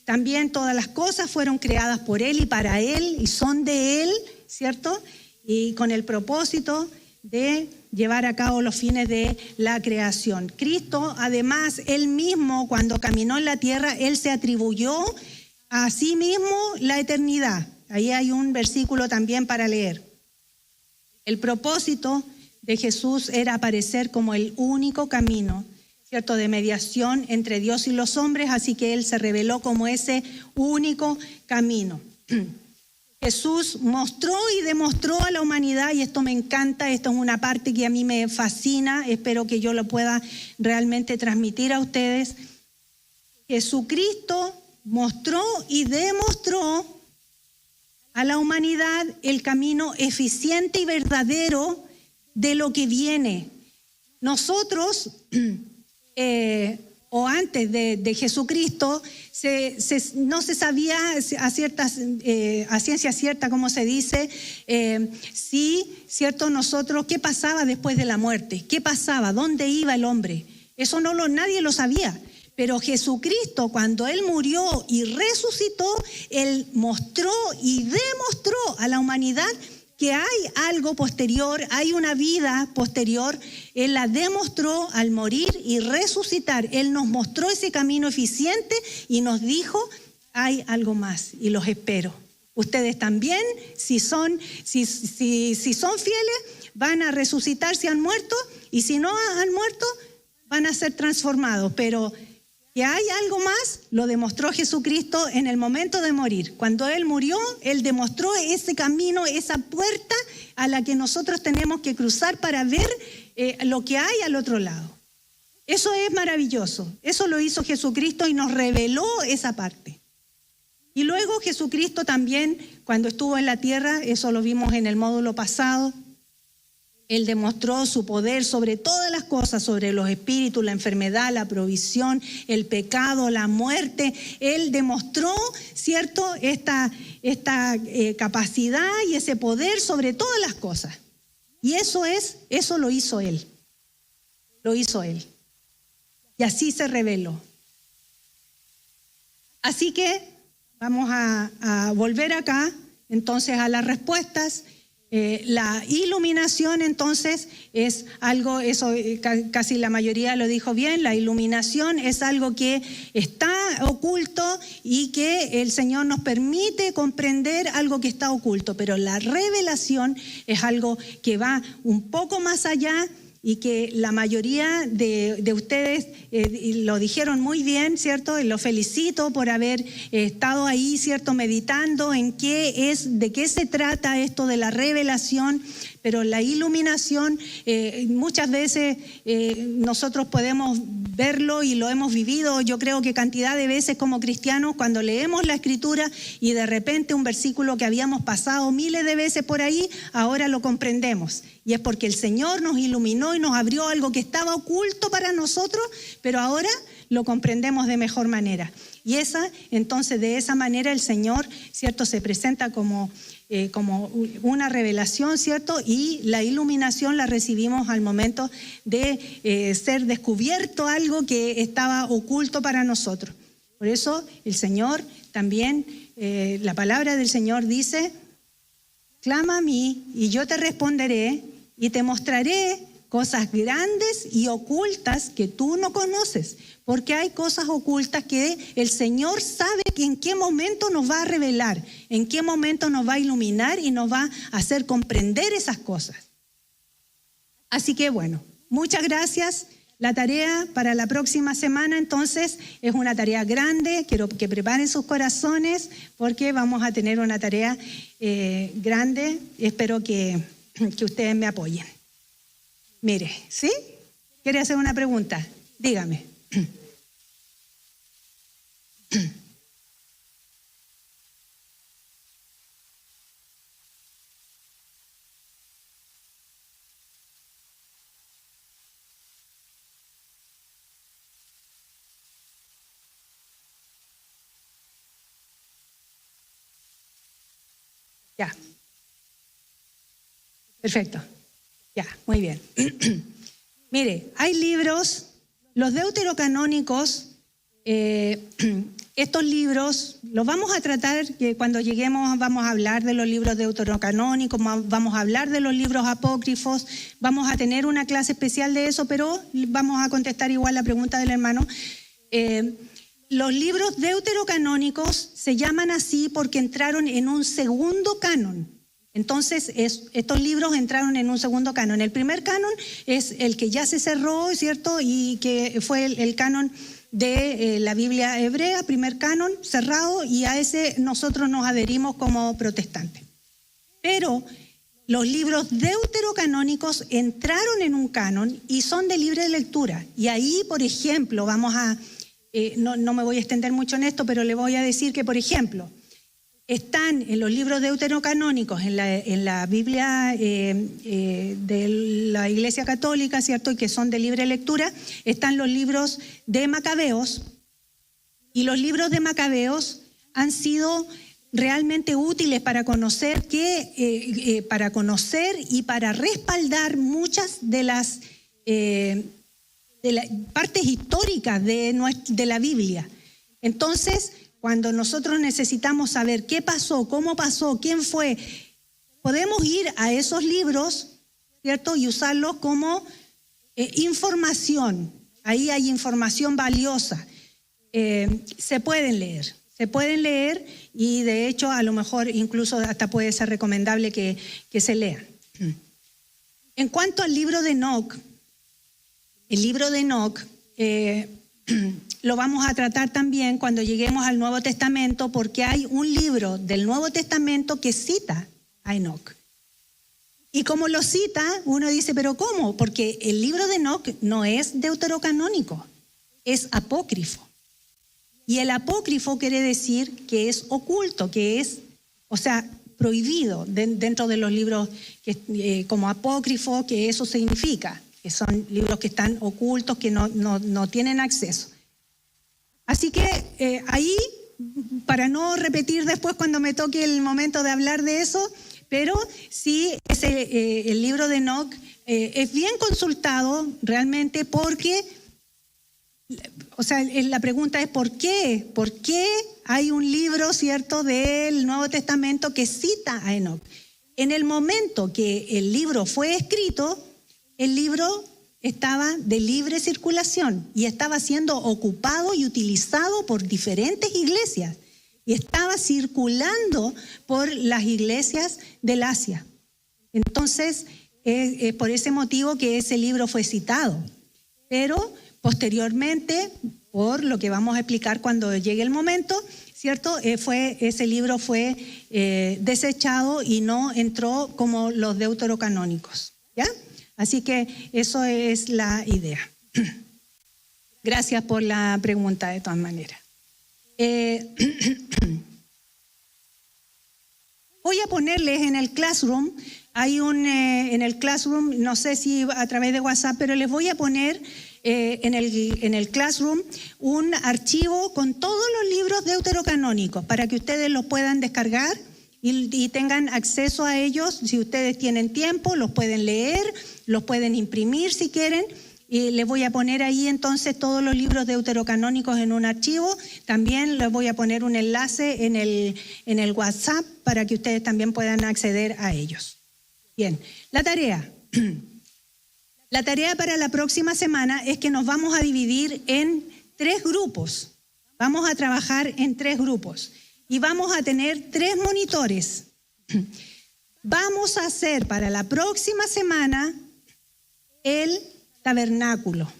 También todas las cosas fueron creadas por Él y para Él y son de Él, ¿cierto? Y con el propósito de llevar a cabo los fines de la creación. Cristo, además, Él mismo, cuando caminó en la tierra, Él se atribuyó a sí mismo la eternidad. Ahí hay un versículo también para leer. El propósito de Jesús era aparecer como el único camino, ¿cierto?, de mediación entre Dios y los hombres, así que Él se reveló como ese único camino. Jesús mostró y demostró a la humanidad, y esto me encanta, esto es una parte que a mí me fascina, espero que yo lo pueda realmente transmitir a ustedes. Jesucristo mostró y demostró a la humanidad el camino eficiente y verdadero de lo que viene. Nosotros... o antes de Jesucristo, no se sabía a ciencia cierta, como se dice, si, ¿cierto?, nosotros, ¿qué pasaba después de la muerte? ¿Qué pasaba? ¿Dónde iba el hombre? Eso nadie lo sabía. Pero Jesucristo, cuando Él murió y resucitó, Él mostró y demostró a la humanidad que hay algo posterior, hay una vida posterior. Él la demostró al morir y resucitar. Él nos mostró ese camino eficiente y nos dijo, hay algo más y los espero. Ustedes también, si son fieles, van a resucitar si han muerto, y si no han muerto, van a ser transformados. Pero que hay algo más, lo demostró Jesucristo en el momento de morir. Cuando Él murió, Él demostró ese camino, esa puerta a la que nosotros tenemos que cruzar para ver lo que hay al otro lado. Eso es maravilloso. Eso lo hizo Jesucristo y nos reveló esa parte. Y luego Jesucristo también, cuando estuvo en la tierra, eso lo vimos en el módulo pasado, Él demostró su poder sobre todas las cosas, sobre los espíritus, la enfermedad, la provisión, el pecado, la muerte. Él demostró, ¿cierto?, esta capacidad y ese poder sobre todas las cosas. Y eso lo hizo Él. Lo hizo Él. Y así se reveló. Así que vamos a volver acá, entonces, a las respuestas. La iluminación, entonces, es algo, eso casi la mayoría lo dijo bien, la iluminación es algo que está oculto y que el Señor nos permite comprender algo que está oculto, pero la revelación es algo que va un poco más allá y que la mayoría de ustedes lo dijeron muy bien, ¿cierto? Y los felicito por haber estado ahí, ¿cierto? Meditando en de qué se trata esto de la revelación. Pero la iluminación, muchas veces nosotros podemos verlo y lo hemos vivido, yo creo que cantidad de veces como cristianos, cuando leemos la Escritura y de repente un versículo que habíamos pasado miles de veces por ahí, ahora lo comprendemos. Y es porque el Señor nos iluminó y nos abrió algo que estaba oculto para nosotros, pero ahora lo comprendemos de mejor manera. Y entonces de esa manera el Señor, ¿cierto?, se presenta como una revelación, ¿cierto? Y la iluminación la recibimos al momento de ser descubierto algo que estaba oculto para nosotros. Por eso el Señor también, la palabra del Señor dice, clama a mí y yo te responderé y te mostraré cosas grandes y ocultas que tú no conoces, porque hay cosas ocultas que el Señor sabe que en qué momento nos va a revelar, en qué momento nos va a iluminar y nos va a hacer comprender esas cosas. Así que bueno, muchas gracias. La tarea para la próxima semana entonces es una tarea grande. Quiero que preparen sus corazones porque vamos a tener una tarea grande. Espero que ustedes me apoyen. Mire, ¿sí? ¿Quiere hacer una pregunta? Dígame. Ya. Perfecto. Ya, muy bien. Mire, hay libros, los deuterocanónicos, estos libros los vamos a tratar, que cuando lleguemos vamos a hablar de los libros deuterocanónicos, vamos a hablar de los libros apócrifos, vamos a tener una clase especial de eso, pero vamos a contestar igual la pregunta del hermano. Los libros deuterocanónicos se llaman así porque entraron en un segundo canon. Entonces, estos libros entraron en un segundo canon. El primer canon es el que ya se cerró, ¿cierto? Y que fue el canon de la Biblia hebrea, primer canon cerrado, y a ese nosotros nos adherimos como protestantes. Pero los libros deuterocanónicos entraron en un canon y son de libre lectura. Y ahí, por ejemplo, no me voy a extender mucho en esto, pero le voy a decir que, por ejemplo, están en los libros deuterocanónicos, en la Biblia de la Iglesia Católica, ¿cierto? Y que son de libre lectura, están los libros de Macabeos. Y los libros de Macabeos han sido realmente útiles para conocer y para respaldar muchas de partes históricas de la Biblia. Entonces, cuando nosotros necesitamos saber qué pasó, cómo pasó, quién fue, podemos ir a esos libros, ¿cierto? Y usarlos como información. Ahí hay información valiosa. Se pueden leer y de hecho a lo mejor incluso hasta puede ser recomendable que se lean. En cuanto al libro de Enoc, el libro de Enoc lo vamos a tratar también cuando lleguemos al Nuevo Testamento, porque hay un libro del Nuevo Testamento que cita a Enoc. Y como lo cita, uno dice, ¿pero cómo? Porque el libro de Enoc no es deuterocanónico, es apócrifo. Y el apócrifo quiere decir que es oculto, que es, o sea, prohibido dentro de los libros como apócrifo, que eso significa, que son libros que están ocultos, que no tienen acceso. Así que ahí, para no repetir después cuando me toque el momento de hablar de eso, pero sí, el libro de Enoc es bien consultado realmente porque, o sea, la pregunta es ¿por qué? ¿Por qué hay un libro, cierto, del Nuevo Testamento que cita a Enoc? En el momento que el libro fue escrito, el libro estaba de libre circulación y estaba siendo ocupado y utilizado por diferentes iglesias. Y estaba circulando por las iglesias del Asia. Entonces, es por ese motivo que ese libro fue citado. Pero posteriormente, por lo que vamos a explicar cuando llegue el momento, ¿cierto? Ese libro fue desechado y no entró como los deuterocanónicos, ¿ya? Así que eso es la idea. Gracias por la pregunta de todas maneras. Voy a ponerles en el Classroom, en el Classroom, no sé si a través de WhatsApp, pero les voy a poner en el Classroom un archivo con todos los libros deuterocanónicos para que ustedes los puedan descargar y tengan acceso a ellos. Si ustedes tienen tiempo, los pueden leer, los pueden imprimir si quieren. Y les voy a poner ahí entonces todos los libros deuterocanónicos en un archivo. También les voy a poner un enlace en el WhatsApp para que ustedes también puedan acceder a ellos. Bien, la tarea. La tarea para la próxima semana es que nos vamos a dividir en 3 grupos. Vamos a trabajar en 3 grupos y vamos a tener 3 monitores. Vamos a hacer para la próxima semana el tabernáculo.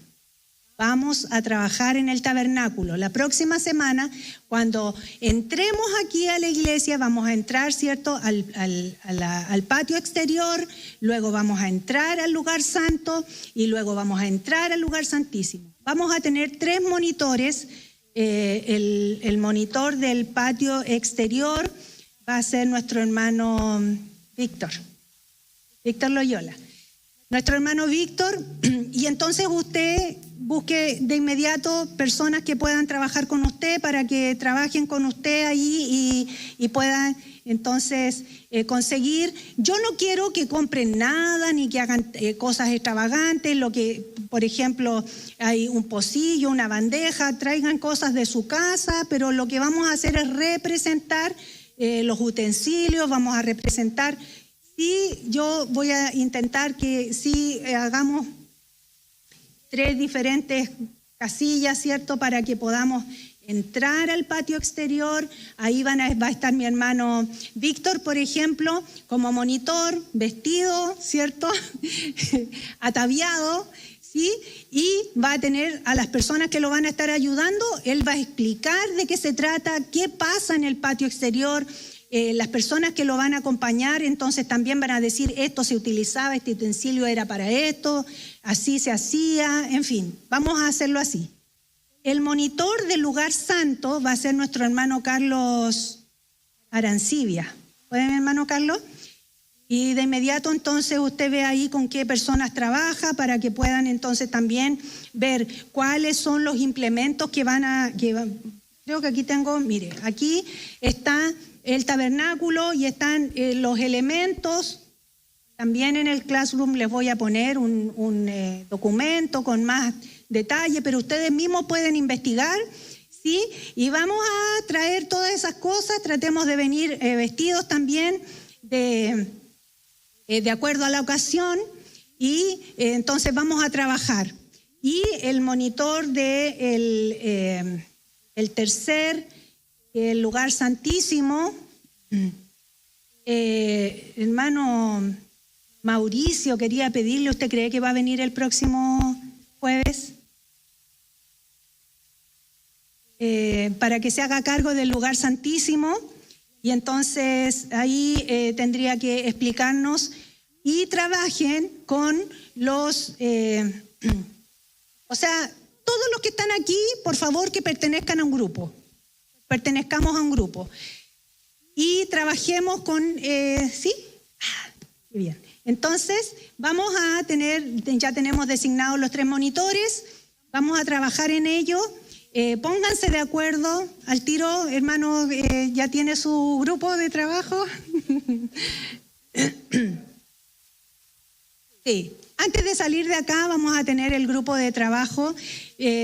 Vamos a trabajar en el tabernáculo. La próxima semana, cuando entremos aquí a la iglesia, vamos a entrar, ¿cierto?, al patio exterior, luego vamos a entrar al lugar santo y luego vamos a entrar al lugar santísimo. Vamos a tener 3 monitores. El monitor del patio exterior va a ser nuestro hermano Víctor Loyola. Nuestro hermano Víctor, y entonces usted busque de inmediato personas que puedan trabajar con usted para que trabajen con usted ahí y puedan entonces conseguir. Yo no quiero que compren nada ni que hagan cosas extravagantes, por ejemplo, hay un pocillo, una bandeja, traigan cosas de su casa, pero lo que vamos a hacer es representar los utensilios, vamos a representar. Y yo voy a intentar que sí hagamos 3 diferentes casillas, ¿cierto?, para que podamos entrar al patio exterior. Ahí va a estar mi hermano Víctor, por ejemplo, como monitor, vestido, ¿cierto?, ataviado, ¿sí? Y va a tener a las personas que lo van a estar ayudando. Él va a explicar de qué se trata, qué pasa en el patio exterior. Las personas que lo van a acompañar entonces también van a decir esto se utilizaba, este utensilio era para esto, así se hacía, en fin, vamos a hacerlo así. El monitor del lugar santo va a ser nuestro hermano Carlos Arancibia. ¿Pueden, hermano Carlos? Y de inmediato entonces usted ve ahí con qué personas trabaja para que puedan entonces también ver cuáles son los implementos que creo que aquí tengo, mire, aquí está el tabernáculo y están los elementos. También en el Classroom les voy a poner un documento con más detalle, pero ustedes mismos pueden investigar, ¿sí? Y vamos a traer todas esas cosas, tratemos de venir vestidos también de acuerdo a la ocasión, y entonces vamos a trabajar. Y el monitor de el tercer, el lugar santísimo, hermano Mauricio, quería pedirle, ¿usted cree que va a venir el próximo jueves? Para que se haga cargo del lugar santísimo, y entonces ahí tendría que explicarnos, y trabajen con los, o sea, todos los que están aquí, por favor, que pertenezcan a un grupo, pertenezcamos a un grupo, y trabajemos con, ¿sí? Bien. Entonces, vamos a tener, ya tenemos designados los 3 monitores, vamos a trabajar en ello. Pónganse de acuerdo al tiro, hermano, ya tiene su grupo de trabajo. Sí, antes de salir de acá vamos a tener el grupo de trabajo.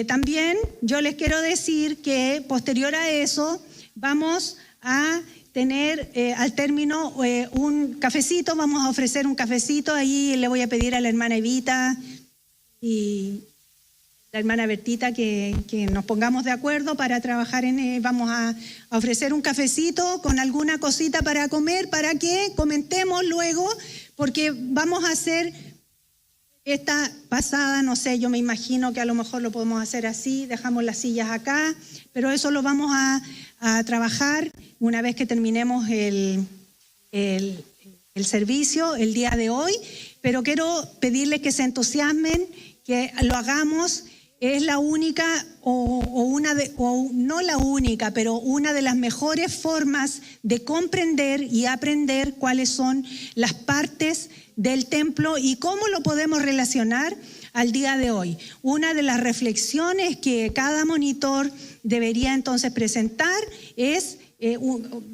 También yo les quiero decir que posterior a eso vamos a tener al término un cafecito, vamos a ofrecer un cafecito. Ahí le voy a pedir a la hermana Evita y la hermana Bertita que nos pongamos de acuerdo para trabajar vamos a ofrecer un cafecito con alguna cosita para comer, para que comentemos luego, porque vamos a hacer esta pasada, no sé, yo me imagino que a lo mejor lo podemos hacer así, dejamos las sillas acá, pero eso lo vamos a trabajar una vez que terminemos el servicio el día de hoy, pero quiero pedirles que se entusiasmen, que lo hagamos. Es la única, no la única, pero una de las mejores formas de comprender y aprender cuáles son las partes del templo y cómo lo podemos relacionar al día de hoy. Una de las reflexiones que cada monitor debería entonces presentar es,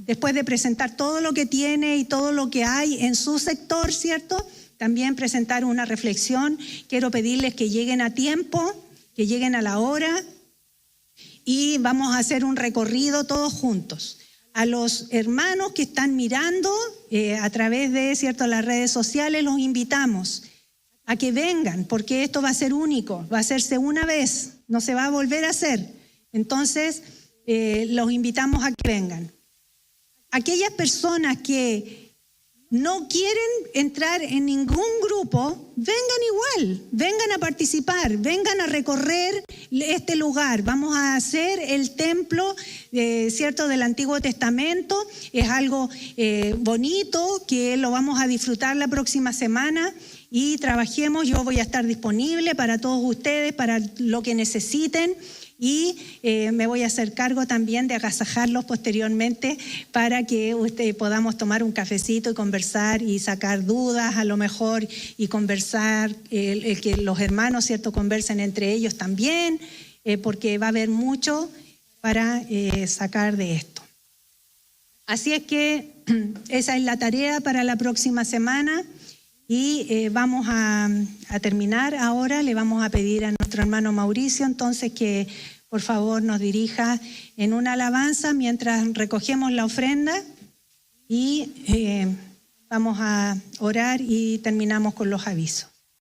después de presentar todo lo que tiene y todo lo que hay en su sector, ¿cierto? También presentar una reflexión. Quiero pedirles que lleguen a tiempo, que lleguen a la hora, y vamos a hacer un recorrido todos juntos. A los hermanos que están mirando a través de, ¿cierto?, las redes sociales, los invitamos a que vengan, porque esto va a ser único, va a hacerse una vez, no se va a volver a hacer. Entonces, los invitamos a que vengan. Aquellas personas que no quieren entrar en ningún grupo, vengan igual, vengan a participar, vengan a recorrer este lugar. Vamos a hacer el templo, ¿cierto?, del Antiguo Testamento. Es algo bonito que lo vamos a disfrutar la próxima semana, y trabajemos. Yo voy a estar disponible para todos ustedes, para lo que necesiten. Y me voy a hacer cargo también de agasajarlos posteriormente para que podamos tomar un cafecito y conversar y sacar dudas a lo mejor, y conversar, que los hermanos, ¿cierto?, conversen entre ellos también, porque va a haber mucho para sacar de esto. Así es que esa es la tarea para la próxima semana, y vamos a terminar ahora. Le vamos a pedir a nuestro hermano Mauricio entonces que por favor nos dirija en una alabanza mientras recogemos la ofrenda, y vamos a orar y terminamos con los avisos.